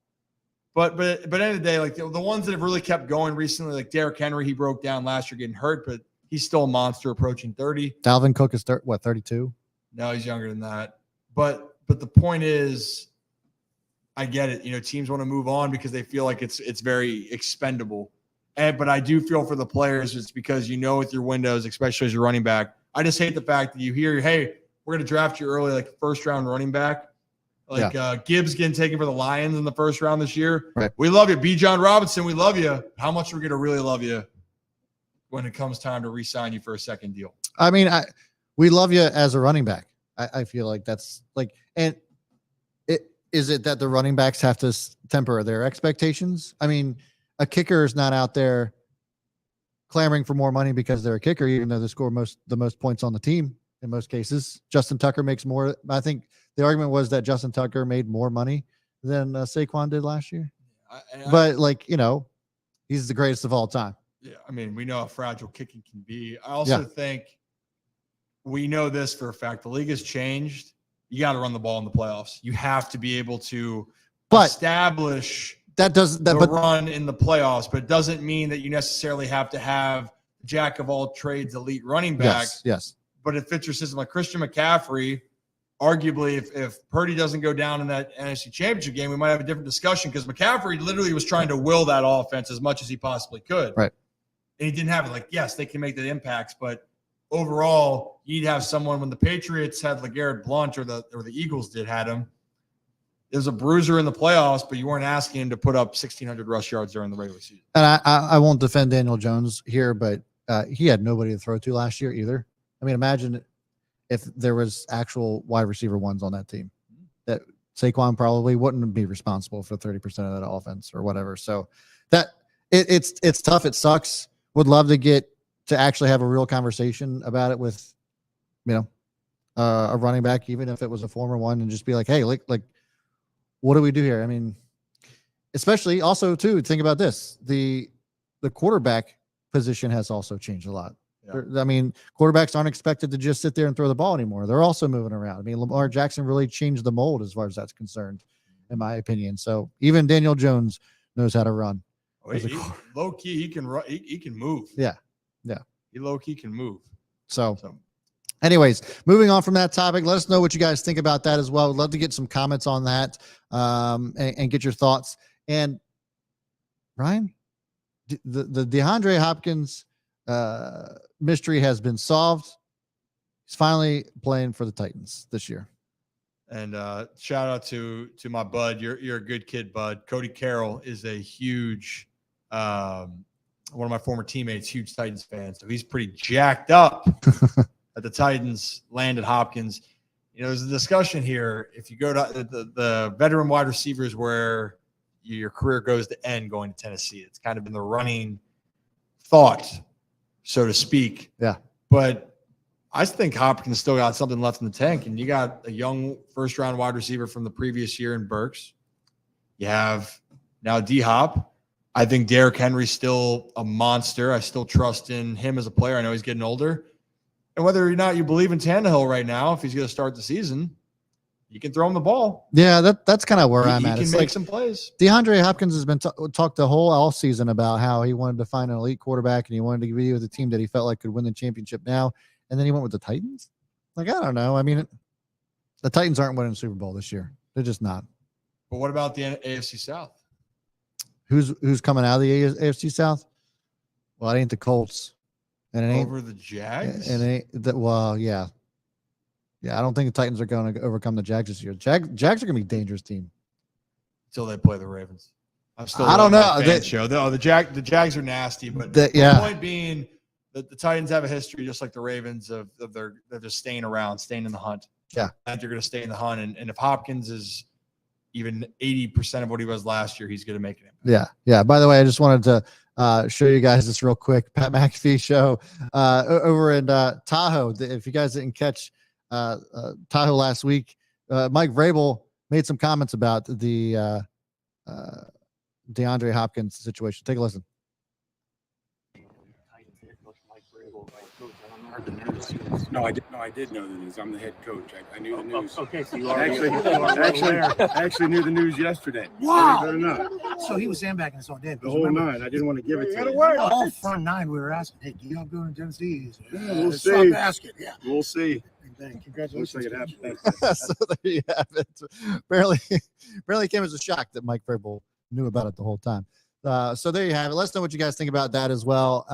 But at the end of the day, like the ones that have really kept going recently, like Derrick Henry, he broke down last year getting hurt, but he's still a monster approaching 30. Dalvin Cook is 32? No, he's younger than that. But the point is, I get it. Teams want to move on because they feel like it's very expendable. But I do feel for the players, it's because with your windows, especially as your running back, I just hate the fact that you hear, hey, we're going to draft you early, like first round running back. Like Gibbs getting taken for the Lions in the first round this year. Right. We love you. B. John Robinson, we love you. How much are we going to really love you when it comes time to re-sign you for a second deal? I mean, we love you as a running back. I feel like that's like, and is it that the running backs have to temper their expectations? I mean, a kicker is not out there clamoring for more money because they're a kicker, even though they score the most points on the team in most cases. Justin Tucker makes more. I think the argument was that Justin Tucker made more money than Saquon did last year. But he's the greatest of all time. Yeah, I mean, we know how fragile kicking can be. I also think we know this for a fact. The league has changed. You got to run the ball in the playoffs. You have to be able to establish run in the playoffs, but it doesn't mean that you necessarily have to have jack of all trades elite running back. Yes. But it fits your system. Like Christian McCaffrey arguably, if Purdy doesn't go down in that NFC Championship game, we might have a different discussion because McCaffrey literally was trying to will that offense as much as he possibly could. Right. And he didn't have it. Like, yes, they can make the impacts, but overall, you need to have someone. When the Patriots had LeGarrette Blount or the Eagles had him, it was a bruiser in the playoffs, but you weren't asking him to put up 1,600 rush yards during the regular season. And I won't defend Daniel Jones here, but he had nobody to throw to last year either. I mean, imagine if there was actual wide receiver ones on that team. That Saquon probably wouldn't be responsible for 30% of that offense or whatever. So that it's tough. It sucks. Would love to get to actually have a real conversation about it with, a running back, even if it was a former one, and just be like, hey, like what do we do here? I mean, especially also too, think about this. The quarterback position has also changed a lot. Yeah. I mean, quarterbacks aren't expected to just sit there and throw the ball anymore. They're also moving around. I mean, Lamar Jackson really changed the mold as far as that's concerned, in my opinion. So even Daniel Jones knows how to run. Low key, he can run. He can move. Yeah. He low key can move. So anyways, moving on from that topic, let us know what you guys think about that as well. We'd love to get some comments on that and get your thoughts. And Ryan, the DeAndre Hopkins mystery has been solved. He's finally playing for the Titans this year. And shout out to my bud. You're a good kid, bud. Cody Carroll is a huge one of my former teammates, huge Titans fan. So he's pretty jacked up that the Titans landed Hopkins. There's a discussion here. If you go to the veteran wide receivers where your career goes to end going to Tennessee, it's kind of been the running thought, so to speak. Yeah. But I think Hopkins still got something left in the tank, and you got a young first-round wide receiver from the previous year in Burks. You have now D-Hop. I think Derrick Henry's still a monster. I still trust in him as a player. I know he's getting older. And whether or not you believe in Tannehill right now, if he's going to start the season, you can throw him the ball. Yeah, that's kind of where I'm at. He can make some plays. DeAndre Hopkins has been talked the whole all season about how he wanted to find an elite quarterback and he wanted to be with a team that he felt like could win the championship now. And then he went with the Titans. Like, I don't know. I mean, the Titans aren't winning the Super Bowl this year. They're just not. But what about the AFC South? Who's coming out of the AFC South? Well, it ain't the Colts. And it ain't over the Jags. And it ain't that. Well, yeah. I don't think the Titans are going to overcome the Jags this year. Jags are going to be a dangerous team until they play the Ravens. I don't know. The Jags are nasty, but the point being that the Titans have a history, just like the Ravens, of they're just staying around, staying in the hunt. Yeah, and you're going to stay in the hunt, and if Hopkins is even 80% of what he was last year, he's going to make it. Yeah. By the way, I just wanted to show you guys this real quick. Pat McAfee show over in Tahoe. If you guys didn't catch Tahoe last week, Mike Vrabel made some comments about the DeAndre Hopkins situation. Take a listen. No, I did know the news. I'm the head coach. I knew the news. Okay, so you are I actually knew the news yesterday. Wow. Believe it or not. So he was sandbagging us all day. The whole nine. I didn't want to give it to you. All front nine, we were asking, hey, do you have going to Tennessee? We'll see. Stop asking. Yeah. We'll see. Congratulations. Looks like it happened. So there you have it. Barely came as a shock that Mike Vrabel knew about it the whole time. So there you have it. Let us know what you guys think about that as well.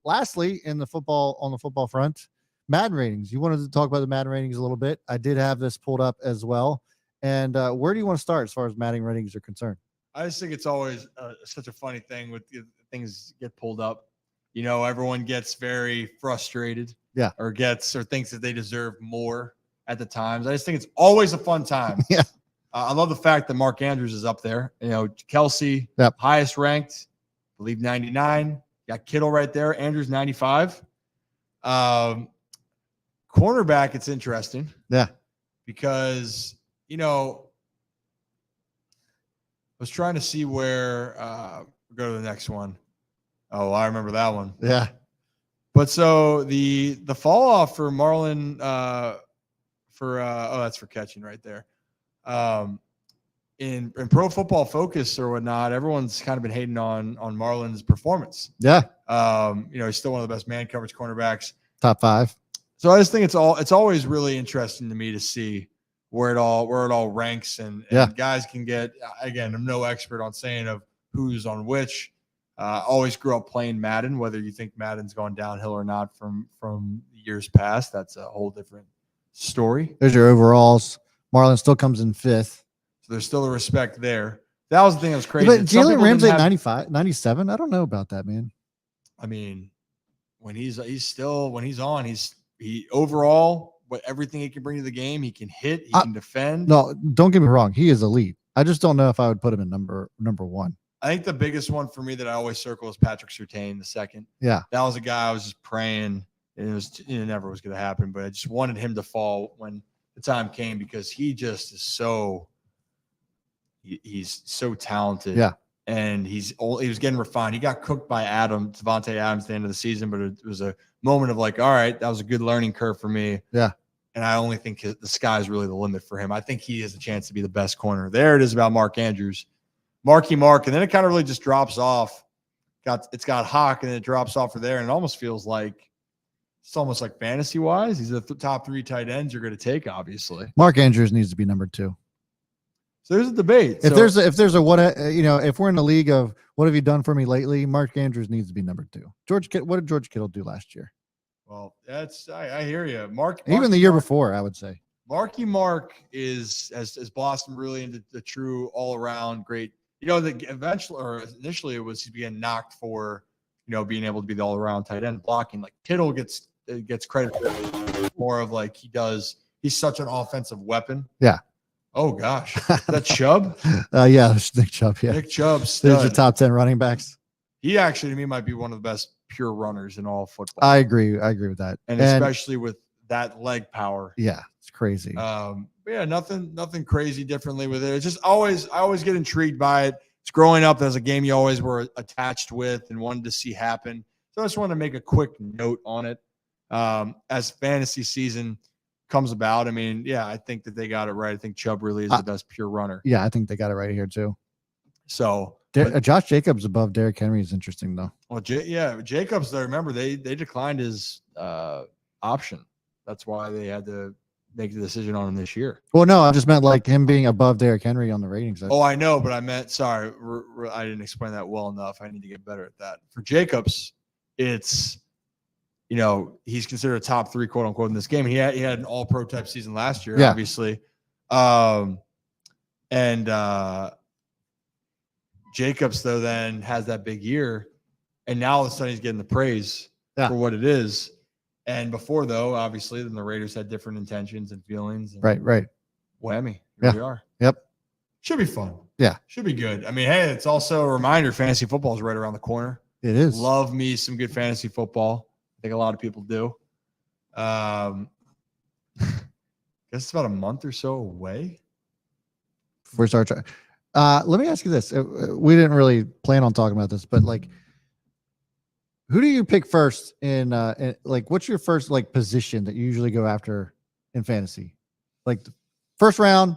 Lastly, on the football front, Madden ratings. You wanted to talk about the Madden ratings a little bit. I did have this pulled up as well. And where do you want to start as far as Madden ratings are concerned? I just think it's always such a funny thing with things get pulled up. Everyone gets very frustrated. Yeah. Or thinks that they deserve more at the times. I just think it's always a fun time. Yeah. I love the fact that Mark Andrews is up there. Kelsey, yep, highest ranked, I believe 99. Got Kittle right there. Andrews 95. Cornerback, it's interesting. Yeah. Because, I was trying to see where go to the next one. Oh, I remember that one. Yeah. But so the fall off for Marlon that's for catching right there. In Pro Football Focus or whatnot, everyone's kind of been hating on Marlon's performance. Yeah. He's still one of the best man coverage cornerbacks. Top 5. So I just think it's always really interesting to me to see where it all ranks, and guys can get, again, I'm no expert on saying of who's on which. Always grew up playing Madden, whether you think Madden's gone downhill or not from years past. That's a whole different story. There's your overalls. Marlon still comes in 5th. So there's still a respect there. That was the thing that was crazy. But Jalen Ramsey at 95, 97. I don't know about that, man. I mean, when he's on, he overall, everything he can bring to the game, he can hit, he can defend. No, don't get me wrong. He is elite. I just don't know if I would put him in number 1. I think the biggest one for me that I always circle is Patrick Surtain, the second. Yeah. That was a guy I was just praying, and it never was going to happen, but I just wanted him to fall when the time came, because he just is he's so talented. Yeah. And he was getting refined. He got cooked by Devontae Adams at the end of the season, but it was a moment of like, all right, that was a good learning curve for me. Yeah. And I only think the sky's really the limit for him. I think he has a chance to be the best corner. There it is about Mark Andrews. Marky Mark, and then it kind of really just drops off. It's got Hawk, and then it drops off for there, and it almost feels like it's almost like fantasy-wise, he's the top 3 tight ends you're going to take, obviously. Mark Andrews needs to be number 2. So there's a debate. If there's a if we're in a league of what have you done for me lately, Mark Andrews needs to be number 2. What did George Kittle do last year? Well, I hear you, Mark. Even the year before, I would say. Marky Mark has blossomed really into the true all-around great. Initially it was he being knocked for, being able to be the all-around tight end blocking. Like Kittle gets credit for more of like he's such an offensive weapon. Yeah. Oh gosh, is that Chubb? Yeah, it's Nick Chubb. Yeah, Nick Chubb. There's your top 10 running backs. He actually, to me, might be one of the best pure runners in all football. I agree with that, and especially with that leg power. Yeah, it's crazy. But yeah, nothing crazy differently with it. It's just I always get intrigued by it. It's growing up as a game you always were attached with and wanted to see happen. So I just want to make a quick note on it. As fantasy season comes about, I mean, yeah, I think that they got it right. I think Chubb really is the best pure runner. Yeah, I think they got it right here too. So Josh Jacobs above Derrick Henry is interesting though. Well, Jacobs, though, remember they declined his option. That's why they had to make the decision on him this year. Well, no, I just meant like him being above Derrick Henry on the ratings. Oh, I know, but I meant, sorry, I didn't explain that well enough. I need to get better at that. For Jacobs, it's, he's considered a top 3, quote unquote, in this game. He had an all-pro type season last year, obviously. Jacobs, though, then has that big year, and now all of a sudden he's getting the praise for what it is. And before, though, obviously, then the Raiders had different intentions and feelings. And right. Whammy. Here we are. Yep. Should be fun. Yeah. Should be good. I mean, hey, it's also a reminder, fantasy football is right around the corner. It is. Love me some good fantasy football. I think a lot of people do. I guess it's about a month or so away. Before we start trying. Let me ask you this. We didn't really plan on talking about this, but like, who do you pick first in like, what's your first like position that you usually go after in fantasy? Like the first round,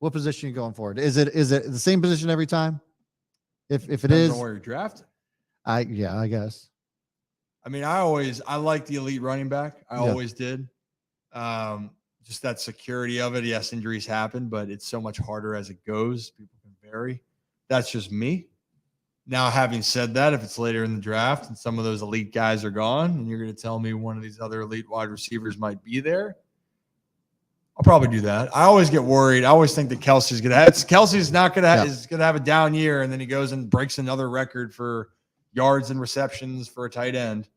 what position are you going for? Is it the same position every time? If it Depends is, on where you're drafted. I guess. I mean, I like the elite running back. I always did. Just that security of it. Yes, injuries happen, but it's so much harder as it goes. People can vary. That's just me. Now, having said that, if it's later in the draft and some of those elite guys are gone and you're going to tell me one of these other elite wide receivers might be there, I'll probably do that. I always get worried. I always think that Kelsey's going to have a down year, and then he goes and breaks another record for yards and receptions for a tight end.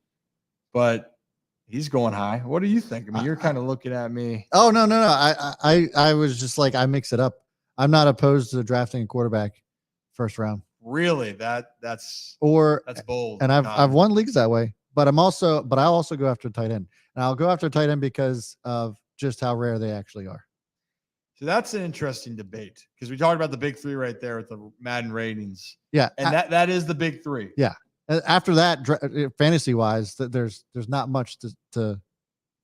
But he's going high. What do you think? I mean, you're kind of looking at me. Oh, no. I was just like, I mix it up. I'm not opposed to drafting a quarterback first round. Really? That's bold. And I've won leagues that way, but I also go after a tight end, and I'll go after a tight end because of just how rare they actually are. So that's an interesting debate because we talked about the big 3 right there with the Madden ratings. Yeah. And that is the big 3. Yeah. After that, fantasy wise, there's not much to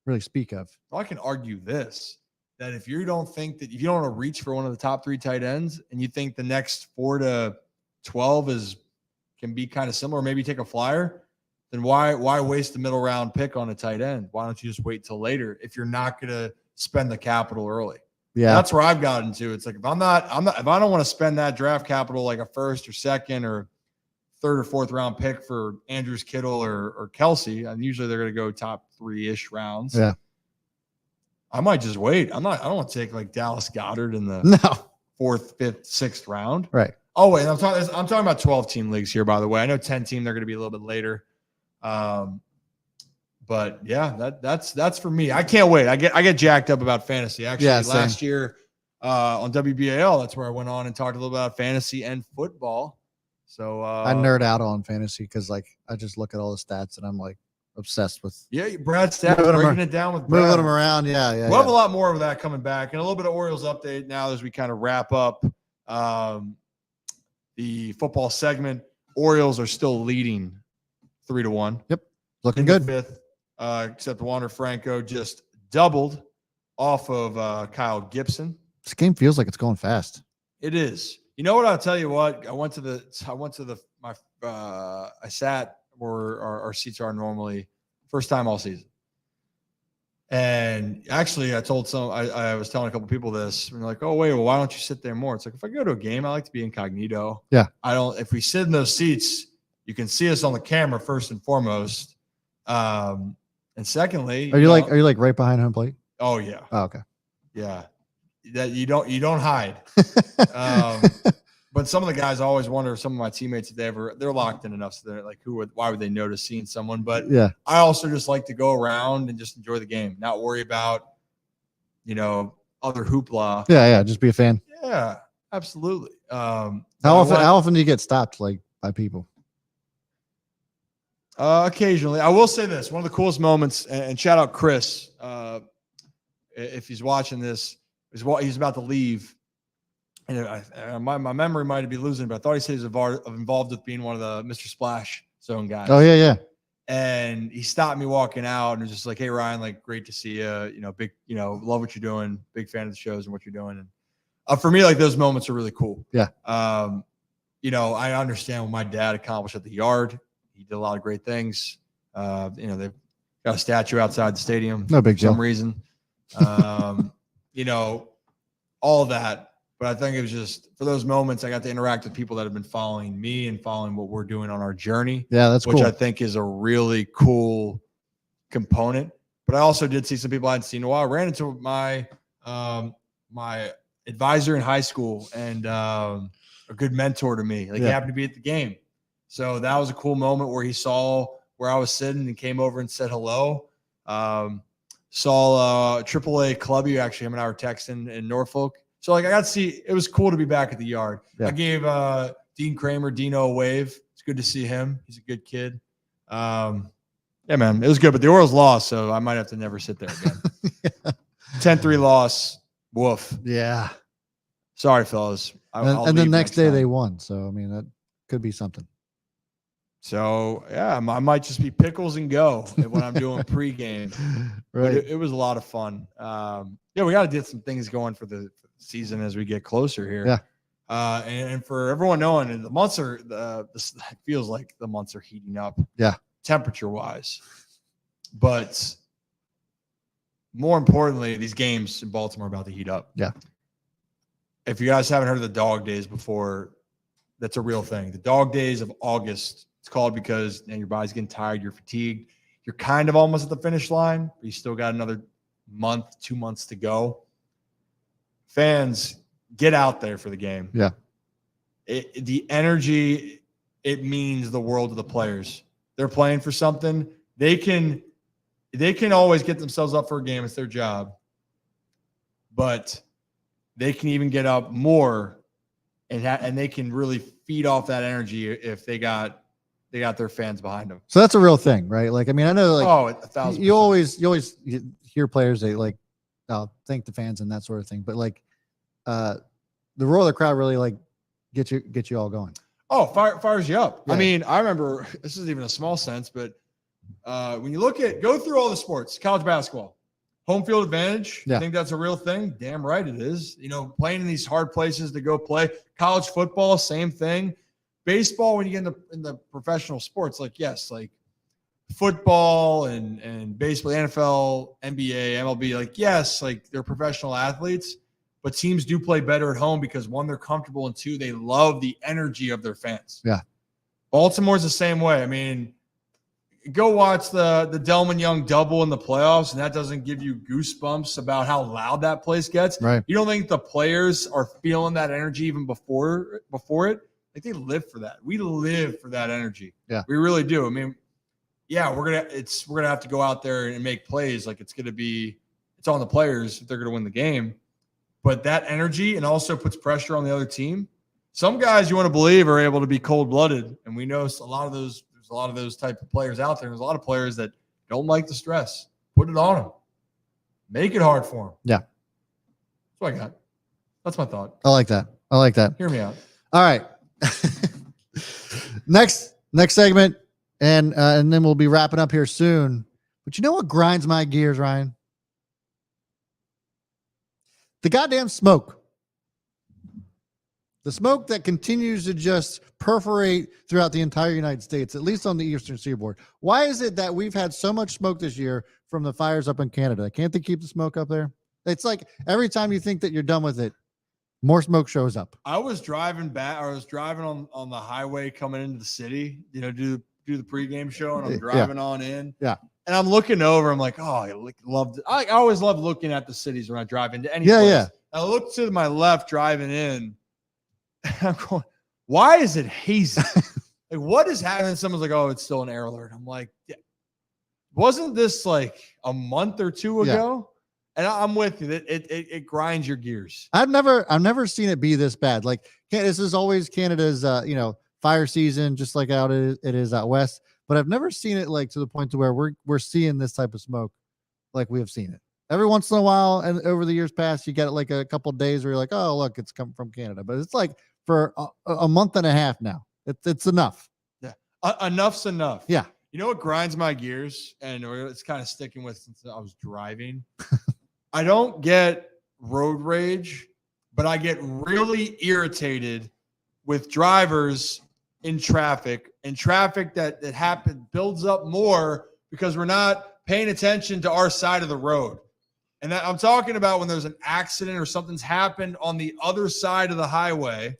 really speak of. Well, I can argue this, that if you don't want to reach for one of the top 3 tight ends and you think the next 4 to 12 can be kind of similar, maybe take a flyer, then why waste the middle round pick on a tight end? Why don't you just wait till later if you're not going to spend the capital early? Yeah. That's where I've gotten to. It's like if I don't want to spend that draft capital like a first or second or third or fourth round pick for Andrews, Kittle, or Kelsey, and usually they're going to go top 3-ish rounds. Yeah. I might just wait. I don't want to take like Dallas Goedert in the No. 4th, 5th, 6th round. Right. Oh, wait, I'm talking about 12-team leagues here, by the way. I know 10-team, they're going to be a little bit later. But yeah, that's for me. I can't wait. I get jacked up about fantasy. Actually, last year on WBAL, that's where I went on and talked a little about fantasy and football. So I nerd out on fantasy because like I just look at all the stats and I'm like obsessed with Brad's stats, breaking it down with Brad. Moving them around. Yeah. We'll have a lot more of that coming back, and a little bit of Orioles update now as we kind of wrap up the football segment. Orioles are still leading 3-1. Yep. Looking in good. The 5th, except Wander Franco just doubled off of Kyle Gibson. This game feels like it's going fast. It is. You know what? I'll tell you what. I sat where our seats are normally, first time all season. And actually, I was telling a couple people this, and they're like, "Oh, wait, well, why don't you sit there more?" It's like, if I go to a game, I like to be incognito. Yeah. If we sit in those seats, you can see us on the camera first and foremost. And secondly, are you like right behind home plate? Oh yeah. Oh, okay. Yeah. That you don't hide. But some of the guys, I always wonder if some of my teammates, if they're locked in enough, so they're like, why would they notice seeing someone? But yeah, I also just like to go around and just enjoy the game, not worry about, other hoopla. Yeah. Just be a fan. Yeah, absolutely. How often do you get stopped like by people? Occasionally. I will say this: one of the coolest moments, and shout out Chris, if he's watching this, he's about to leave. And my memory might be losing, but I thought he said he was involved with being one of the Mr. Splash Zone guys. Oh, yeah. And he stopped me walking out and was just like, "Hey, Ryan, like, great to see you. Big, love what you're doing. Big fan of the shows and what you're doing." And for me, like, those moments are really cool. Yeah. I understand what my dad accomplished at the Yard. He did a lot of great things. They've got a statue outside the stadium. No big deal. For some reason. All of that. But I think it was just for those moments I got to interact with people that have been following me and following what we're doing on our journey. Yeah, that's which cool. I think is a really cool component. But I also did see some people I hadn't seen in a while. I ran into my my advisor in high school and a good mentor to me. He happened to be at the game. So that was a cool moment where he saw where I was sitting and came over and said hello. Saw AAA Clubby, actually, him and I were texting in Norfolk. So, I got to see, it was cool to be back at the Yard. Yeah. I gave Dino a wave. It's good to see him. He's a good kid. Yeah, man, it was good. But the Orioles lost, so I might have to never sit there again. 10-3 loss. Woof. Yeah. Sorry, fellas. And the next day they won. So, I mean, that could be something. So, yeah, I might just be pickles and go when I'm doing pregame. Right. But it was a lot of fun. We got to get some things going for the season as we get closer here. Yeah. And for everyone knowing, the months are, it feels like the months are heating up. Yeah. Temperature-wise. But more importantly, these games in Baltimore are about to heat up. Yeah. If you guys haven't heard of the dog days before, that's a real thing. The dog days of August, it's called because your body's getting tired, you're fatigued, you're kind of almost at the finish line, but you still got another month, 2 months to go. Fans, get out there for the game. Yeah. The energy, it means the world to the players. They're playing for something. They can always get themselves up for a game. It's their job. But they can even get up more and they can really feed off that energy if they got their fans behind them. So that's a real thing, right? Like, I mean, I know, like, 1,000%. You always hear players, they like, thank the fans and that sort of thing. But like, the roar of the crowd really like get you all going. Oh, fires you up. Yeah. I mean, I remember, this is even a small sense, but when you go through all the sports, college basketball, home field advantage, yeah. I think that's a real thing. Damn right it is. Playing in these hard places to go play. College football, same thing. Baseball, when you get in the professional sports, like, yes, like football and baseball, NFL, NBA, MLB, like, yes, like they're professional athletes, but teams do play better at home because one, they're comfortable, and two, they love the energy of their fans. Yeah. Baltimore's the same way. I mean, go watch the Delman Young double in the playoffs, and that doesn't give you goosebumps about how loud that place gets. Right. You don't think the players are feeling that energy even before it? Like, they live for that. We live for that energy. Yeah. We really do. I mean, yeah, we're gonna have to go out there and make plays. Like, it's on the players if they're gonna win the game. But that energy, and also puts pressure on the other team. Some guys, you want to believe, are able to be cold-blooded, and we know a lot of those. There's a lot of those type of players out there. There's a lot of players that don't like the stress. Put it on them. Make it hard for them. Yeah. That's what I got. That's my thought. I like that. Hear me out. All right. Next segment, and then we'll be wrapping up here soon. But you know what grinds my gears, Ryan? The goddamn smoke. The smoke that continues to just perforate throughout the entire United States, at least on the Eastern Seaboard. Why is it that we've had so much smoke this year from the fires up in Canada? Can't they keep the smoke up there? It's like every time you think that you're done with it, more smoke shows up. I was driving back. I was driving on the highway coming into the city, do the pregame show, and I'm driving on in. Yeah. And I'm looking over. I'm like, oh, I always love looking at the cities when I drive into any Yeah, place. yeah. I look to my left driving in. I'm going, why is it hazy? Like, what is happening? Someone's like, oh, it's still an air alert. I'm like, yeah. Wasn't this like a month or two ago? And I'm with you. It grinds your gears. I've never seen it be this bad. Like, this is always Canada's fire season, just like it is out west. But I've never seen it like to the point to where we're seeing this type of smoke like we have seen it. Every once in a while, and over the years past, you get like a couple of days where you're like, oh, look, it's come from Canada. But it's like for a month and a half now. It's enough. Yeah, enough's enough. Yeah. You know what grinds my gears, and it's kind of sticking with since I was driving. I don't get road rage, but I get really irritated with drivers in traffic, that builds up more because we're not paying attention to our side of the road. And that I'm talking about when there's an accident or something's happened on the other side of the highway.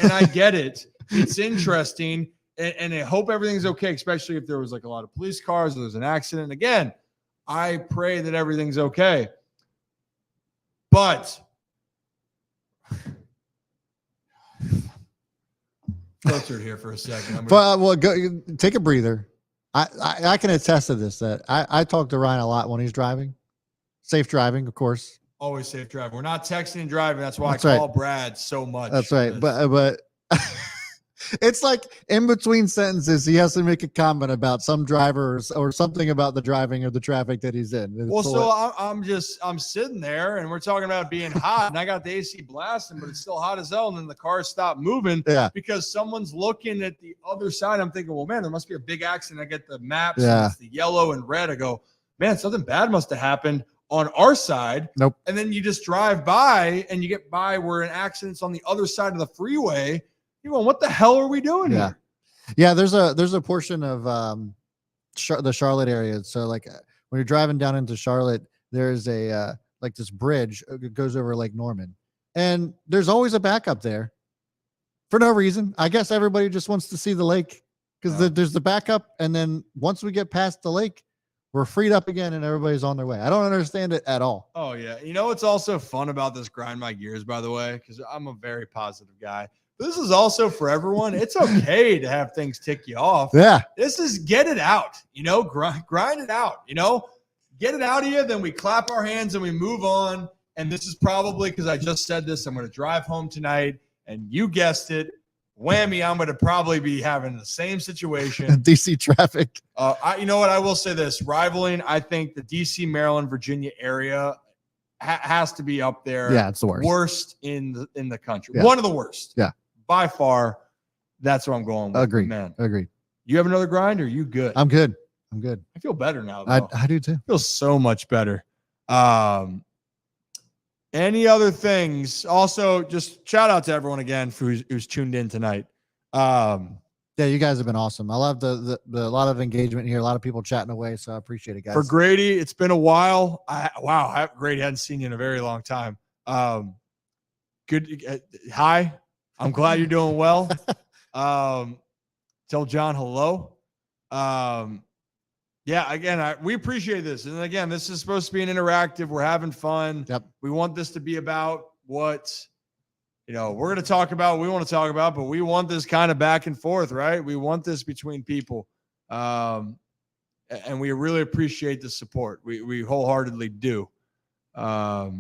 And I get it. It's interesting. And I hope everything's okay, especially if there was like a lot of police cars or there's an accident. Again, I pray that everything's okay. But filtered here for a second. Well, go take a breather. I can attest to this, that I talk to Ryan a lot when he's driving. Safe driving, of course. Always safe driving. We're not texting and driving. That's why That's I right. call Brad so much. That's right. But it's like in between sentences, he has to make a comment about some drivers or something about the driving or the traffic that he's in. Well, so I'm sitting there and we're talking about being hot, and I got the AC blasting, but it's still hot as hell. And then the car stopped moving because someone's looking at the other side. I'm thinking, well, man, there must be a big accident. I get the maps, and it's the yellow and red. I go, man, something bad must have happened on our side. Nope. And then you just drive by and you get by where an accident's on the other side of the freeway. You're going, what the hell are we doing here? Yeah, there's a portion of the Charlotte area. So like when you're driving down into Charlotte, there's a like this bridge. It goes over Lake Norman, and there's always a backup there for no reason. I guess everybody just wants to see the lake because there's the backup, and then once we get past the lake, we're freed up again, and everybody's on their way. I don't understand it at all. Oh yeah, you know what's also fun about this grind my gears, by the way, because I'm a very positive guy. This is also for everyone. It's okay to have things tick you off. Yeah. This is get it out, grind it out, get it out of you. Then we clap our hands and we move on. And this is probably because I just said this. I'm going to drive home tonight, and you guessed it. Whammy, I'm going to probably be having the same situation. DC traffic. You know what? I will say this. Rivaling, I think the DC, Maryland, Virginia area has to be up there. Yeah, it's the worst. Worst in the country. Yeah. One of the worst. Yeah. By far, that's what I'm going with. Agreed. Man. Agreed. You have another grind, or are you good? I'm good. I feel better now, though. I do too. I feel so much better. Any other things? Also, just shout out to everyone again who's tuned in tonight. Yeah, you guys have been awesome. I love the lot of engagement here. A lot of people chatting away, so I appreciate it, guys. For Grady, it's been a while. Grady hadn't seen you in a very long time. Good. Hi, I'm glad you're doing well. Tell John hello. Yeah, again, we appreciate this. And again, this is supposed to be an interactive. We're having fun. Yep. We want this to be about what, we're going to talk about, we want to talk about, but we want this kind of back and forth, right? We want this between people. And we really appreciate the support. We wholeheartedly do. I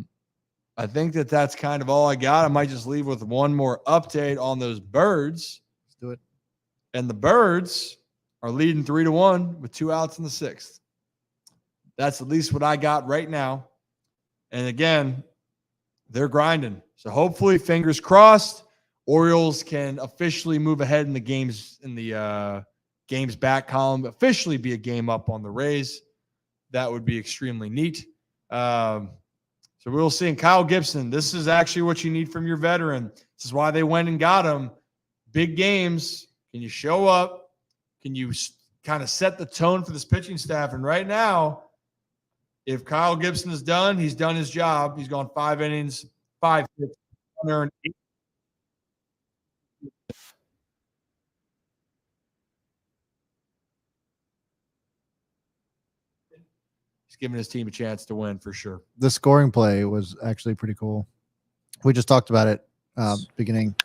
think that's kind of all I got. I might just leave with one more update on those birds. Let's do it. And the birds are leading 3-1 with 2 outs in the 6th. That's at least what I got right now. And again, they're grinding. So hopefully, fingers crossed, Orioles can officially move ahead in the games back column, officially be a game up on the Rays. That would be extremely neat. So we'll see. And Kyle Gibson, this is actually what you need from your veteran. This is why they went and got him. Big games. Can you show up? Can you kind of set the tone for this pitching staff? And right now, if Kyle Gibson is done, he's done his job. He's gone 5 innings, 5 hits, unearned 8. He's giving his team a chance to win for sure. The scoring play was actually pretty cool. We just talked about it beginning.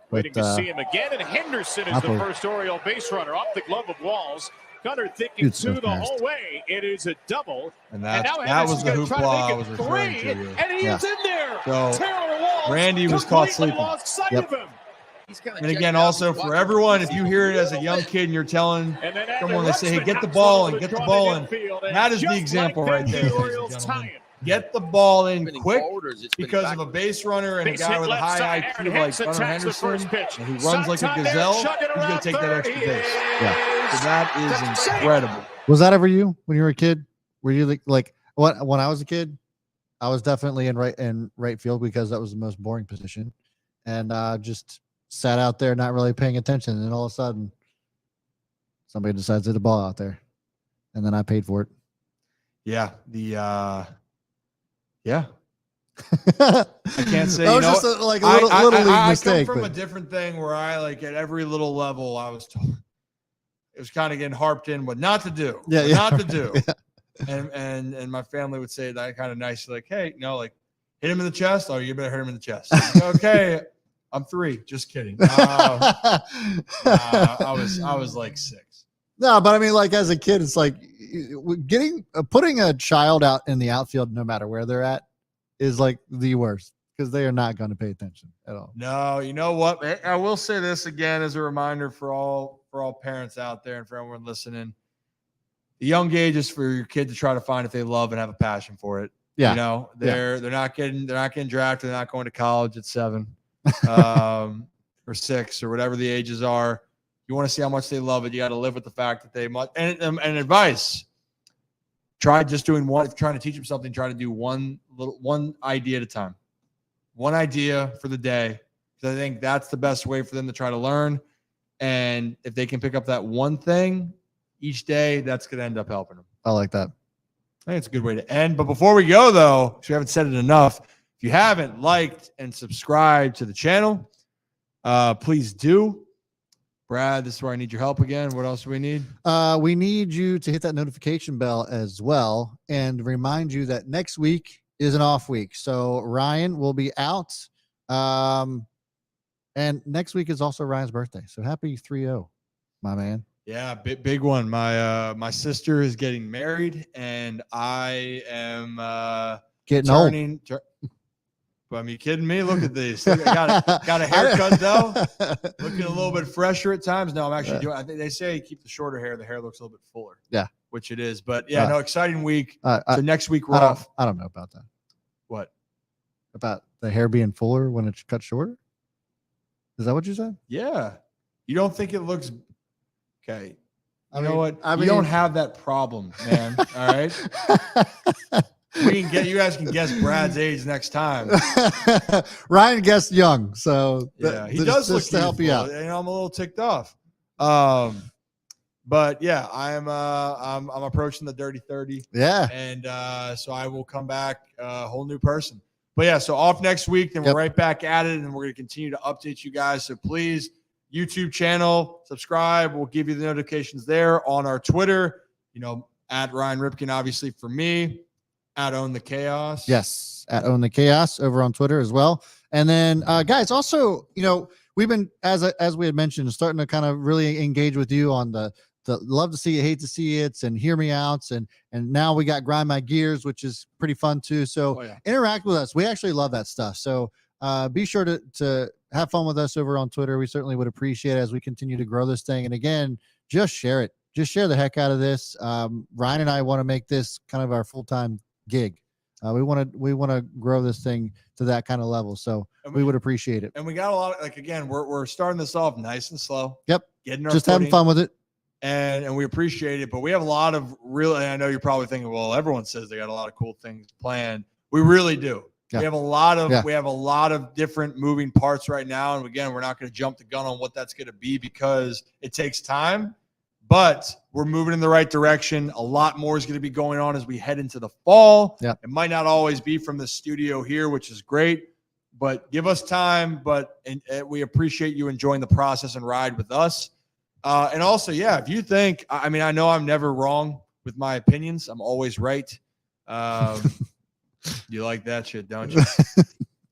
Waiting to see him again, and Henderson is the first Oriole base runner off the glove of Walls. Gunnar thinking to the whole way. It is a double. And that was the hoopla I was referring to. And he is in there. So Taylor Walls Randy was caught sleeping. Lost sight of him. And again, also for everyone, if you hear it as a young kid and you're telling someone, they say, hey, get the ball in, get the ball in. That is the example right there, ladies and gentlemen. Get the ball in quick because of a base runner and a guy with a high IQ like Gunnar Henderson, and he runs like a gazelle, he's going to take that extra base. Yeah. So that is incredible. Was that ever you when you were a kid? Were you like what? When I was a kid, I was definitely in right field because that was the most boring position, and just sat out there not really paying attention, and all of a sudden, somebody decides to hit the ball out there, and then I paid for it. Yeah, yeah. I can't say. That was just a little league mistake. I come from a different thing where I at every little level I was told it was kind of getting harped in what not to do. Not to do. Yeah. And my family would say that kind of nicely, like, hey, hit him in the chest. Oh, you better hit him in the chest. Okay, I'm 3. Just kidding. I was like 6. No, but I mean, as a kid, it's like putting a child out in the outfield, no matter where they're at, is like the worst because they are not going to pay attention at all. No, you know what? I will say this again as a reminder for all parents out there and for everyone listening. The young age is for your kid to try to find if they love and have a passion for it. Yeah, they're not getting drafted. They're not going to college at 7 or 6 or whatever the ages are. You want to see how much they love it. You got to live with the fact that they must. And advice: try just doing one. If you're trying to teach them something, try to do one idea at a time. One idea for the day. Because I think that's the best way for them to try to learn. And if they can pick up that one thing each day, that's going to end up helping them. I like that. I think it's a good way to end. But before we go, though, because we haven't said it enough, if you haven't liked and subscribed to the channel, please do. Brad, this is where I need your help again. What else do we need? We need you to hit that notification bell as well and remind you that next week is an off week. So Ryan will be out. And next week is also Ryan's birthday. So happy 3-0, my man. Yeah, big one. My sister is getting married, and I am getting old. I mean, you kidding me? Look at these. I got a haircut though. Looking a little bit fresher at times. No, I'm actually doing. I think they say keep the shorter hair. The hair looks a little bit fuller. Yeah, which it is. But yeah, no, exciting week. So next week we're off. I don't know about that. What? About the hair being fuller when it's cut shorter? Is that what you said? Yeah. You don't think it looks okay? You know what? I mean, you don't have that problem, man. All right. You guys can guess Brad's age next time. Ryan guessed young, so yeah, he does look to help you out. I'm a little ticked off. But yeah, I'm approaching the dirty 30. Yeah. And so I will come back a whole new person. But yeah, so off next week, then we're right back at it, and we're going to continue to update you guys. So please, YouTube channel, subscribe. We'll give you the notifications there. On our Twitter, at Ryan Ripken, obviously for me, at Own the Chaos. Yes, at Own the Chaos over on Twitter as well. And then, guys, also, we've been, as we had mentioned, starting to kind of really engage with you on the love to see it, hate to see it, and hear me outs. And now we got Grind My Gears, which is pretty fun too. So interact with us. We actually love that stuff. So be sure to have fun with us over on Twitter. We certainly would appreciate it as we continue to grow this thing. And again, just share it. Just share the heck out of this. Ryan and I want to make this kind of our full-time gig. We want to grow this thing to that kind of level. So we would appreciate it. And we got a lot of, again, we're starting this off nice and slow. Yep. Getting our just footing. having fun with it. And we appreciate it, but we have a lot of really, I know you're probably thinking, well, everyone says they got a lot of cool things planned. We really do. Yeah. We have a lot of different moving parts right now. And again, we're not going to jump the gun on what that's going to be because it takes time, but we're moving in the right direction. A lot more is going to be going on as we head into the fall. Yeah. It might not always be from the studio here, which is great, but give us time. And we appreciate you enjoying the process and ride with us. And also, if you think, I know I'm never wrong with my opinions. I'm always right. You like that shit, don't you?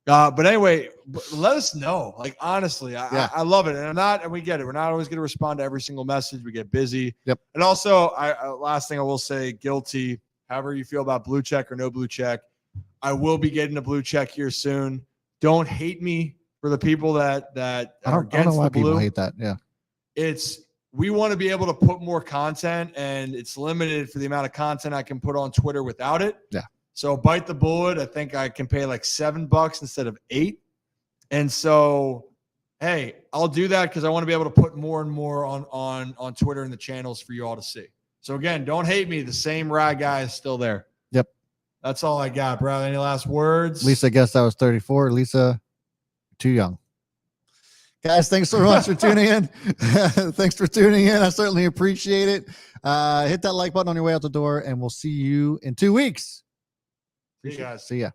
But anyway, let us know. Like, honestly, I love it. And we get it. We're not always going to respond to every single message. We get busy. Yep. And also, last thing I will say, guilty, however you feel about blue check or no blue check, I will be getting a blue check here soon. Don't hate me for the people that are against the blue. I don't know why people hate that. Yeah. We want to be able to put more content, and it's limited for the amount of content I can put on Twitter without it. Yeah. So bite the bullet. I think I can pay like $7 instead of $8. And so, hey, I'll do that because I want to be able to put more and more on Twitter and the channels for you all to see. So again, don't hate me. The same rad guy is still there. Yep. That's all I got, bro. Any last words? Lisa guessed I was 34. Lisa, too young. Guys, thanks so much for tuning in. Thanks for tuning in. I certainly appreciate it. Hit that like button on your way out the door, and we'll see you in 2 weeks. See you guys. See ya.